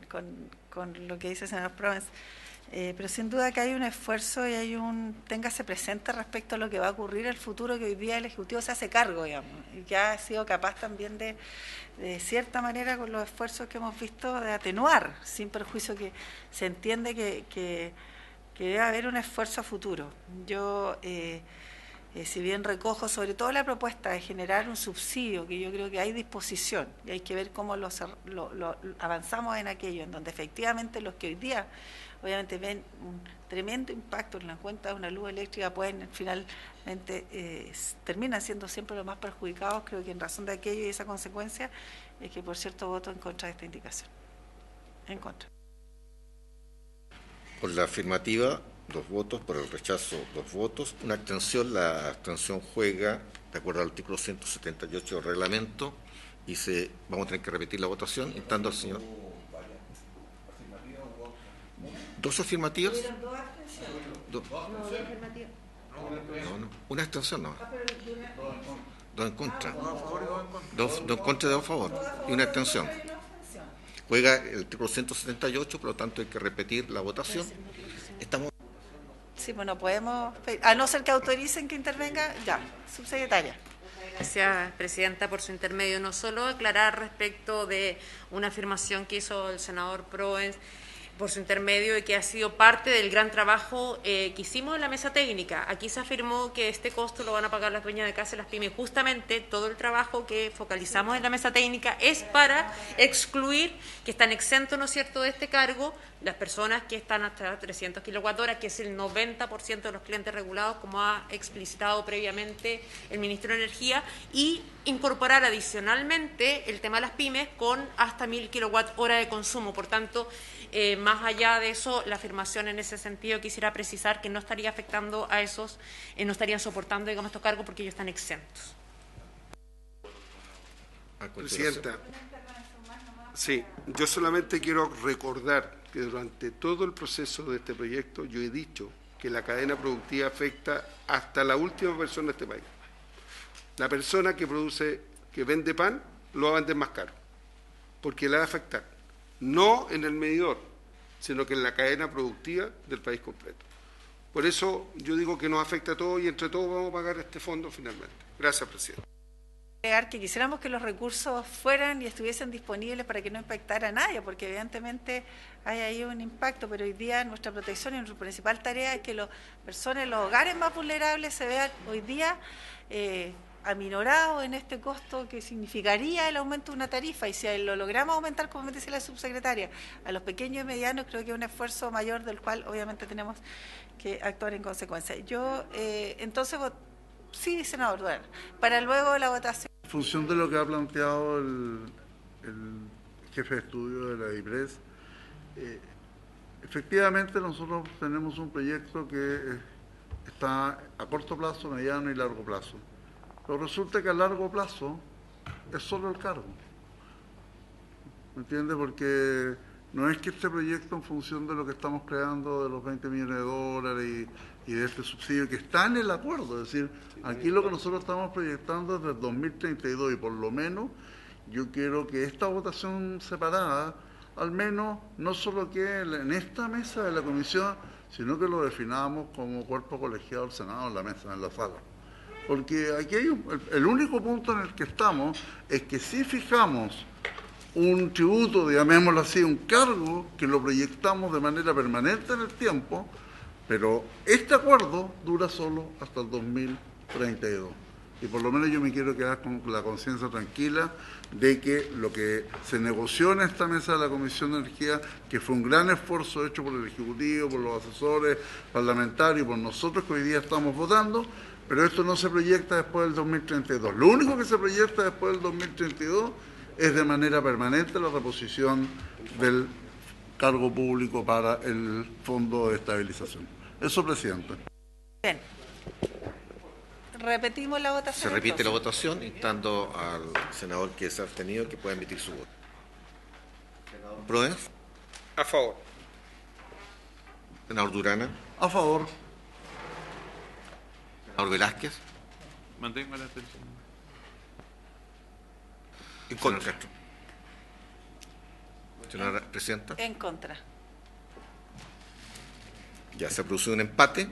lo que dice el senador Provence. Pero sin duda que hay un esfuerzo y téngase presente respecto a lo que va a ocurrir en el futuro, que hoy día el Ejecutivo se hace cargo, digamos, y que ha sido capaz también de cierta manera, con los esfuerzos que hemos visto, de atenuar, sin perjuicio que se entiende que debe haber un esfuerzo a futuro. Yo, si bien recojo sobre todo la propuesta de generar un subsidio, que yo creo que hay disposición, y hay que ver cómo avanzamos en aquello, en donde efectivamente los que hoy día obviamente ven un tremendo impacto en la cuenta de una luz eléctrica pueden finalmente terminan siendo siempre los más perjudicados. Creo que en razón de aquello y esa consecuencia es que, por cierto, voto en contra de esta indicación. En contra. Por la afirmativa, 2 votos. Por el rechazo, 2 votos. Una abstención. La abstención juega de acuerdo al artículo 178 del reglamento y vamos a tener que repetir la votación, instando al señor. 2 afirmativas. No, una abstención no. 2 en contra. 2 en contra y 2 a favor. Y una abstención. Juega el artículo 178, por lo tanto hay que repetir la votación. Estamos. Sí, bueno, podemos, a no ser que autoricen que intervenga, ya, subsecretaria. Gracias, Presidenta, por su intermedio. No solo aclarar respecto de una afirmación que hizo el senador Provence, por su intermedio, y que ha sido parte del gran trabajo que hicimos en la mesa técnica. Aquí se afirmó que este costo lo van a pagar las dueñas de casa y las pymes. Justamente todo el trabajo que focalizamos en la mesa técnica es para excluir que están exentos, ¿no es cierto?, de este cargo las personas que están hasta 300 kWh, que es el 90% de los clientes regulados, como ha explicitado previamente el Ministro de Energía, y incorporar adicionalmente el tema de las pymes con hasta 1.000 kWh de consumo. Por tanto, más allá de eso, la afirmación en ese sentido quisiera precisar que no estaría afectando a esos, no estarían soportando, digamos, estos cargos porque ellos están exentos. Presidenta, sí, yo solamente quiero recordar que durante todo el proceso de este proyecto yo he dicho que la cadena productiva afecta hasta la última persona de este país. La persona que vende pan, lo va a vender más caro, porque le va a afectar, no en el medidor, sino que en la cadena productiva del país completo. Por eso yo digo que nos afecta a todos y entre todos vamos a pagar este fondo finalmente. Gracias, presidente. Que quisiéramos que los recursos fueran y estuviesen disponibles para que no impactara a nadie, porque evidentemente hay ahí un impacto, pero hoy día nuestra protección y nuestra principal tarea es que las personas, los hogares más vulnerables se vean hoy día aminorados en este costo que significaría el aumento de una tarifa, y si lo logramos aumentar, como me dice la subsecretaria, a los pequeños y medianos, creo que es un esfuerzo mayor del cual obviamente tenemos que actuar en consecuencia. Yo, entonces, sí, senador Duran, para luego la votación. En función de lo que ha planteado el jefe de estudio de la IPRES, efectivamente nosotros tenemos un proyecto que está a corto plazo, mediano y largo plazo. Pero resulta que a largo plazo es solo el cargo. ¿Me entiende? Porque no es que este proyecto, en función de lo que estamos creando, de los 20 millones de dólares y de este subsidio, que está en el acuerdo, es decir, aquí lo que nosotros estamos proyectando es del 2032, y por lo menos yo quiero que esta votación separada al menos no solo quede en esta mesa de la comisión, sino que lo definamos como cuerpo colegiado del Senado en la mesa, en la sala. Porque aquí hay el único punto en el que estamos es que si fijamos un tributo, llamémoslo así, un cargo, que lo proyectamos de manera permanente en el tiempo, pero este acuerdo dura solo hasta el 2032. Y por lo menos yo me quiero quedar con la conciencia tranquila de que lo que se negoció en esta mesa de la Comisión de Energía, que fue un gran esfuerzo hecho por el Ejecutivo, por los asesores parlamentarios, por nosotros que hoy día estamos votando, pero esto no se proyecta después del 2032. Lo único que se proyecta después del 2032 es de manera permanente la reposición del cargo público para el Fondo de Estabilización. Eso, presidente. Bien. Repetimos la votación. Se repite la entonces. votación, instando al senador que se ha abstenido que pueda emitir su voto. Senador Proens. A favor. Senador Durana. A favor. Senador Velázquez. Mantengo la abstención. En contra. Señora Presidenta. En contra. Ya se ha producido un empate.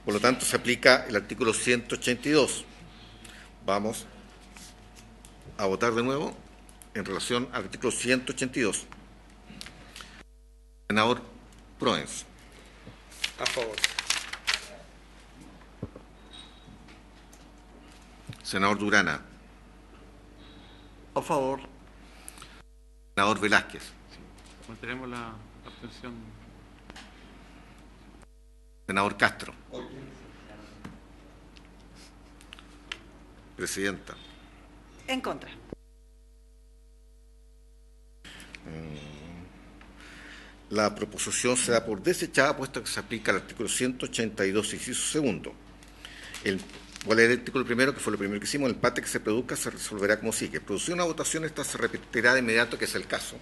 Por lo tanto, se aplica el artículo 182. Vamos a votar de nuevo en relación al artículo 182. Senador Proens. A favor. Senador Durana. A favor. Senador Velázquez. Mantenemos la abstención. Senador Castro. Presidenta. En contra. La proposición se da por desechada, puesto que se aplica el artículo 182, inciso segundo. ¿Cuál es el artículo primero? Que fue lo primero que hicimos. El empate que se produzca se resolverá como sigue. Producida una votación, esta se repetirá de inmediato, que es el caso.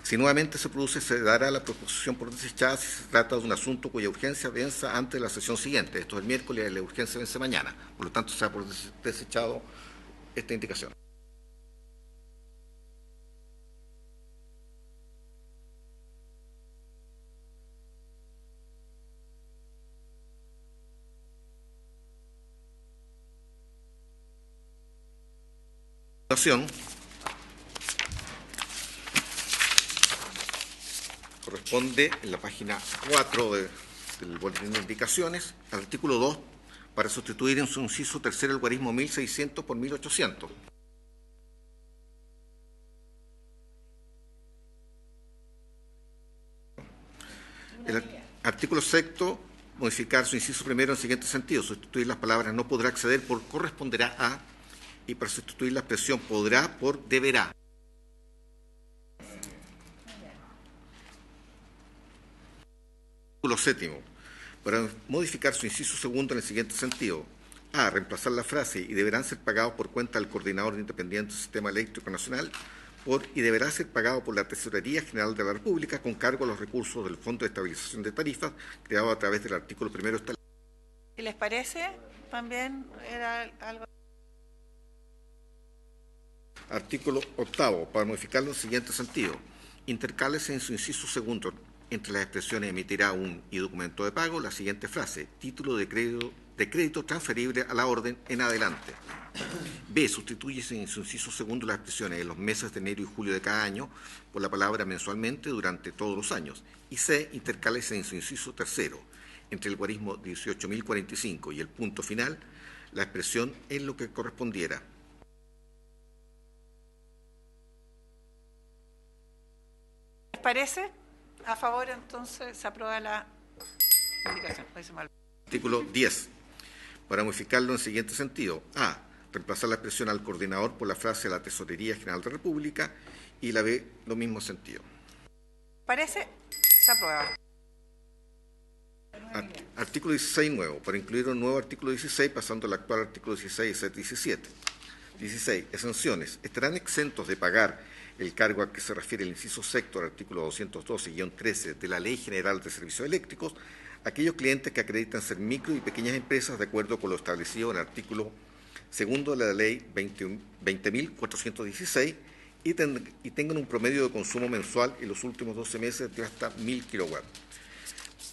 Si nuevamente se produce, se dará la proposición por desechada si se trata de un asunto cuya urgencia venza antes de la sesión siguiente. Esto es el miércoles y la urgencia vence mañana. Por lo tanto, se da por desechado esta indicación. Corresponde en la página 4 del boletín de indicaciones al artículo 2 para sustituir en su inciso tercero el guarismo 1600 por 1800. El artículo sexto, modificar su inciso primero en el siguiente sentido: sustituir las palabras no podrá acceder por corresponderá a, y para sustituir la expresión podrá por deberá. Artículo séptimo, para modificar su inciso segundo en el siguiente sentido: a, reemplazar la frase y deberán ser pagados por cuenta del Coordinador Independiente del Sistema Eléctrico Nacional por y deberá ser pagado por la Tesorería General de la República con cargo a los recursos del Fondo de Estabilización de Tarifas creado a través del artículo primero de esta ley. ¿Y les parece? También era algo. Artículo octavo, para modificarlo en el siguiente sentido: intercálese en su inciso segundo entre las expresiones emitirá un y documento de pago la siguiente frase: título de crédito transferible a la orden en adelante. B, sustitúyese en su inciso segundo las expresiones en los meses de enero y julio de cada año por la palabra mensualmente durante todos los años. Y C, intercálese en su inciso tercero entre el guarismo 18.045 y el punto final la expresión en lo que correspondiera. ¿Les parece? A favor, entonces, se aprueba la indicación. Artículo 10. Para modificarlo en el siguiente sentido: a, reemplazar la expresión al coordinador por la frase a la Tesorería General de la República, y la B, lo mismo sentido. ¿Parece? Se aprueba. Artículo 16 nuevo, para incluir un nuevo artículo 16 pasando al actual artículo 16 y 17. 16. Exenciones. Estarán exentos de pagar el cargo a que se refiere el inciso sexto del artículo 212-13 de la Ley General de Servicios Eléctricos aquellos clientes que acreditan ser micro y pequeñas empresas de acuerdo con lo establecido en el artículo segundo de la Ley 20.416 y tengan un promedio de consumo mensual en los últimos 12 meses de hasta 1.000 kilowatts.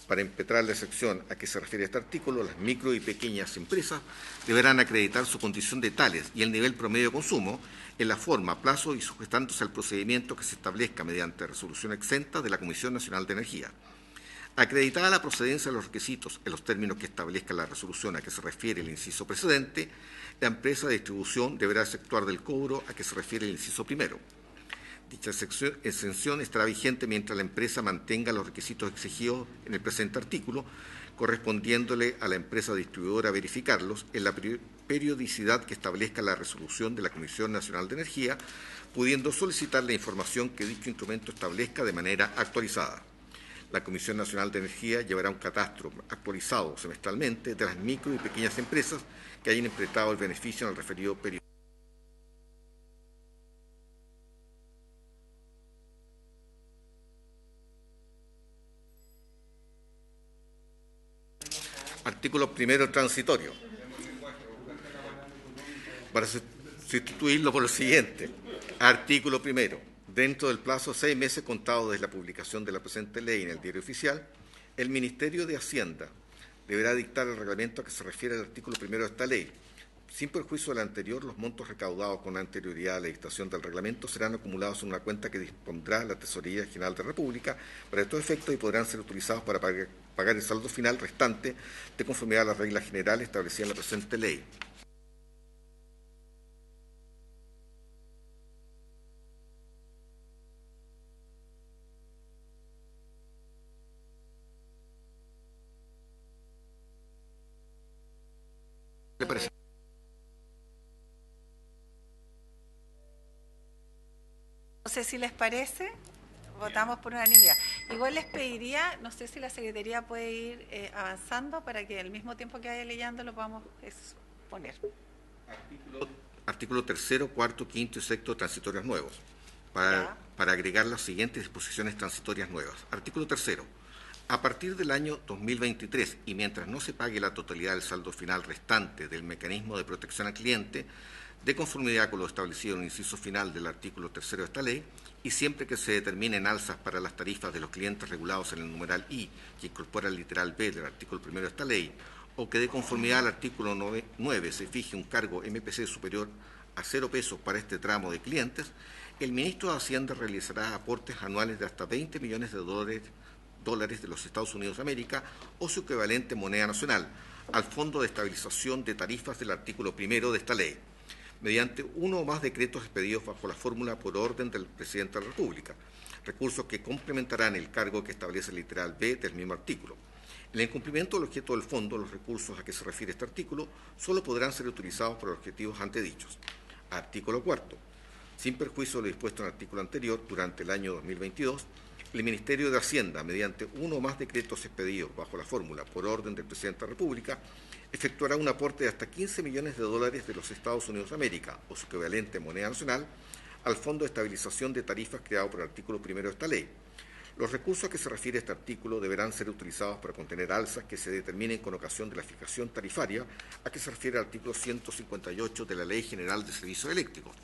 Para impetrar la excepción a que se refiere este artículo, las micro y pequeñas empresas deberán acreditar su condición de tales y el nivel promedio de consumo en la forma, plazo y sujetándose al procedimiento que se establezca mediante resolución exenta de la Comisión Nacional de Energía. Acreditada la procedencia de los requisitos en los términos que establezca la resolución a que se refiere el inciso precedente, la empresa de distribución deberá efectuar del cobro a que se refiere el inciso primero. Dicha exención estará vigente mientras la empresa mantenga los requisitos exigidos en el presente artículo, correspondiéndole a la empresa distribuidora verificarlos en la periodicidad que establezca la resolución de la Comisión Nacional de Energía, pudiendo solicitar la información que dicho instrumento establezca de manera actualizada. La Comisión Nacional de Energía llevará un catastro actualizado semestralmente de las micro y pequeñas empresas que hayan prestado el beneficio en el referido periodo. Artículo primero transitorio. Para sustituirlo por lo siguiente. Artículo primero. Dentro del plazo de 6 meses contado desde la publicación de la presente ley en el Diario Oficial, el Ministerio de Hacienda deberá dictar el reglamento a que se refiere el artículo primero de esta ley. Sin perjuicio del anterior, los montos recaudados con anterioridad a la dictación del reglamento serán acumulados en una cuenta que dispondrá la Tesorería General de la República para estos efectos y podrán ser utilizados para pagar el saldo final restante de conformidad a las reglas generales establecidas en la presente ley. ¿Le parece? No sé si les parece, votamos por unanimidad. Igual les pediría, no sé si la Secretaría puede ir avanzando para que al mismo tiempo que vaya leyendo lo podamos exponer. Artículo tercero, cuarto, quinto y sexto transitorios nuevos. Para agregar las siguientes disposiciones transitorias nuevas. Artículo tercero. A partir del año 2023 y mientras no se pague la totalidad del saldo final restante del mecanismo de protección al cliente, de conformidad con lo establecido en el inciso final del artículo tercero de esta ley, y siempre que se determinen alzas para las tarifas de los clientes regulados en el numeral I, que incorpora el literal B del artículo primero de esta ley, o que de conformidad al artículo 9 se fije un cargo MPC superior a 0 pesos para este tramo de clientes, el ministro de Hacienda realizará aportes anuales de hasta 20 millones de dólares de los Estados Unidos de América o su equivalente moneda nacional al Fondo de Estabilización de Tarifas del artículo primero de esta ley, mediante uno o más decretos expedidos bajo la fórmula por orden del Presidente de la República, recursos que complementarán el cargo que establece el literal B del mismo artículo. En el cumplimiento del objeto del fondo, los recursos a que se refiere este artículo solo podrán ser utilizados por objetivos antedichos. Artículo cuarto. Sin perjuicio de lo dispuesto en el artículo anterior, durante el año 2022, el Ministerio de Hacienda, mediante uno o más decretos expedidos bajo la fórmula por orden del Presidente de la República, efectuará un aporte de hasta 15 millones de dólares de los Estados Unidos de América, o su equivalente moneda nacional, al Fondo de Estabilización de Tarifas creado por el artículo primero de esta ley. Los recursos a que se refiere este artículo deberán ser utilizados para contener alzas que se determinen con ocasión de la fijación tarifaria a que se refiere el artículo 158 de la Ley General de Servicios Eléctricos,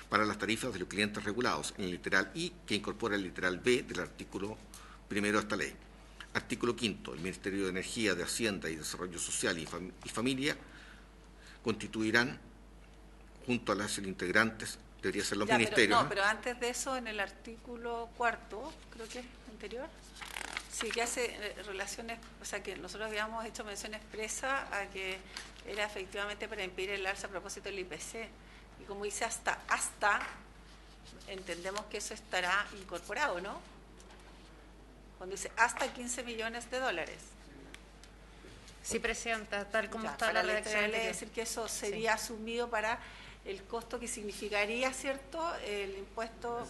para las tarifas de los clientes regulados en el literal I, que incorpora el literal B del artículo primero de esta ley. Artículo quinto. El Ministerio de Energía, de Hacienda y Desarrollo Social y Familia constituirán, junto a las integrantes, debería ser los ministerios. Pero antes de eso, en el artículo cuarto, creo que es anterior, sí, que hace relaciones, o sea, que nosotros habíamos hecho mención expresa a que era efectivamente para impedir el alza a propósito del IPC. Y como dice hasta, entendemos que eso estará incorporado, ¿no? Cuando dice hasta 15 millones de dólares. Sí, Presidenta, tal como Ya, está para la redacción. es decir que eso sería asumido para el costo que significaría, ¿cierto?, el impuesto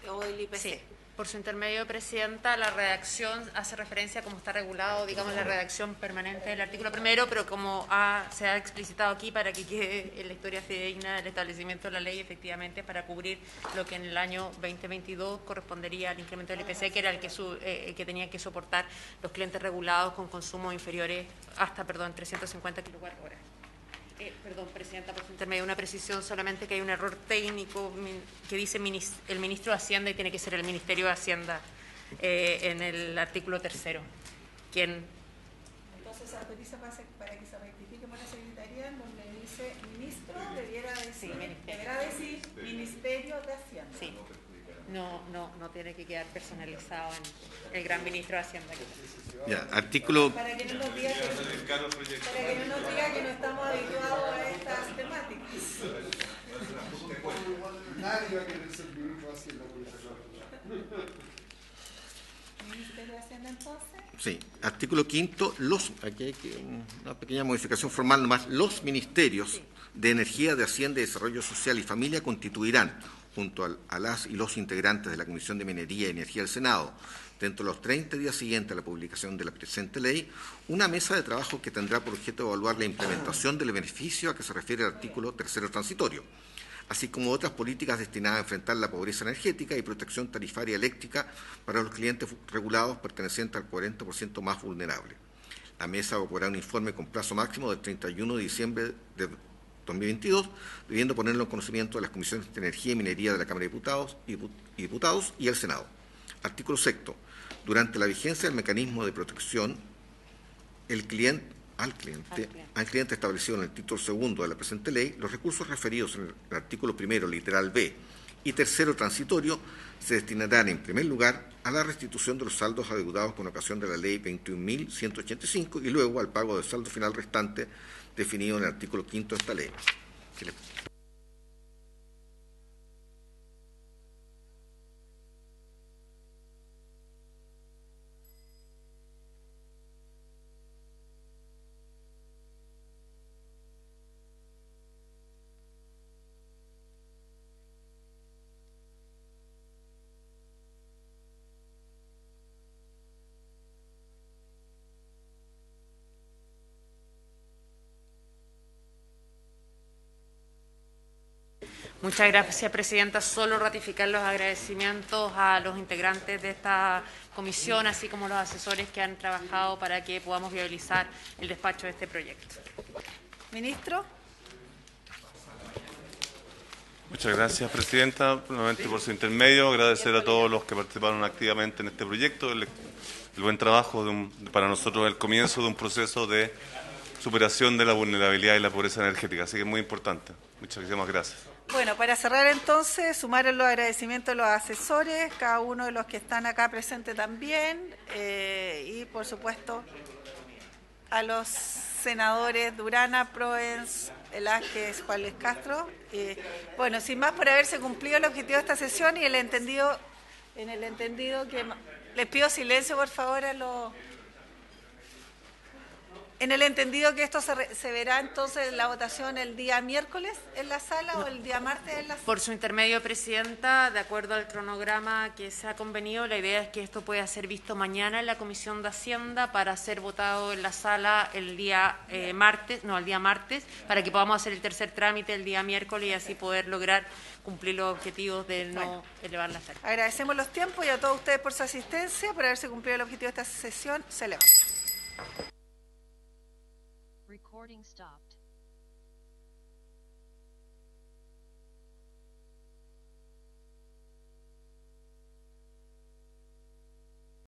o el IPC. Sí. Por su intermedio, Presidenta, la redacción hace referencia a cómo está regulado, digamos, la redacción permanente del artículo primero, pero como se ha explicitado aquí para que quede en la historia fidedigna del establecimiento de la ley, efectivamente, para cubrir lo que en el año 2022 correspondería al incremento del IPC, que era el que tenían que soportar los clientes regulados con consumos inferiores hasta, 350 kWh. Perdón, Presidenta, por su intermedio, una precisión solamente, que hay un error técnico que dice el Ministro de Hacienda y tiene que ser el Ministerio de Hacienda en el artículo 3º. Entonces se autoriza para que se rectifique por la Secretaría, donde dice Ministro, deberá decir Ministerio de Hacienda. Sí. No tiene que quedar personalizado en el gran Ministro de Hacienda. Ya, artículo... Para que no nos diga que no estamos habituados a estas temáticas. Nadie va a querer ser ministro de Hacienda por esa cosa. ¿Ministerio de Hacienda entonces? Sí, artículo 5º, aquí hay una pequeña modificación formal nomás. Los ministerios de Energía, de Hacienda y Desarrollo Social y Familia constituirán, junto a las y los integrantes de la Comisión de Minería y Energía del Senado, dentro de los 30 días siguientes a la publicación de la presente ley, una mesa de trabajo que tendrá por objeto evaluar la implementación del beneficio a que se refiere el artículo 3º transitorio, así como otras políticas destinadas a enfrentar la pobreza energética y protección tarifaria eléctrica para los clientes regulados pertenecientes al 40% más vulnerable. La mesa evaluará un informe con plazo máximo del 31 de diciembre de 2022, debiendo ponerlo en conocimiento de las comisiones de Energía y Minería de la Cámara de Diputados y el Senado. Artículo 6º. Durante la vigencia del mecanismo de protección, al cliente establecido en el título 2 de la presente ley, los recursos referidos en el artículo 1, literal B, y 3º transitorio, se destinarán en primer lugar a la restitución de los saldos adeudados con ocasión de la ley 21.185 y luego al pago del saldo final restante definido en el artículo 5 de esta ley. Muchas gracias, Presidenta. Solo ratificar los agradecimientos a los integrantes de esta comisión, así como los asesores que han trabajado para que podamos viabilizar el despacho de este proyecto. Ministro. Muchas gracias, Presidenta. Nuevamente por su intermedio, agradecer a todos los que participaron activamente en este proyecto, el buen trabajo para nosotros, el comienzo de un proceso de superación de la vulnerabilidad y la pobreza energética. Así que es muy importante. Muchísimas gracias. Bueno, para cerrar entonces, sumar en los agradecimientos a los asesores, cada uno de los que están acá presentes también, y por supuesto a los senadores Durana, Proens, Velázquez, Juárez Castro. Bueno, sin más, por haberse cumplido el objetivo de esta sesión y en el entendido que les pido silencio, por favor, en el entendido que esto se verá entonces la votación el día miércoles en la sala o el día martes en la sala. Por su intermedio, Presidenta, de acuerdo al cronograma que se ha convenido, la idea es que esto pueda ser visto mañana en la Comisión de Hacienda para ser votado en la sala el día martes, para que podamos hacer el tercer trámite el día miércoles y así poder lograr cumplir los objetivos de no elevar la sala. Agradecemos los tiempos y a todos ustedes por su asistencia, por haberse cumplido el objetivo de esta sesión. Se levanta. Recording stopped.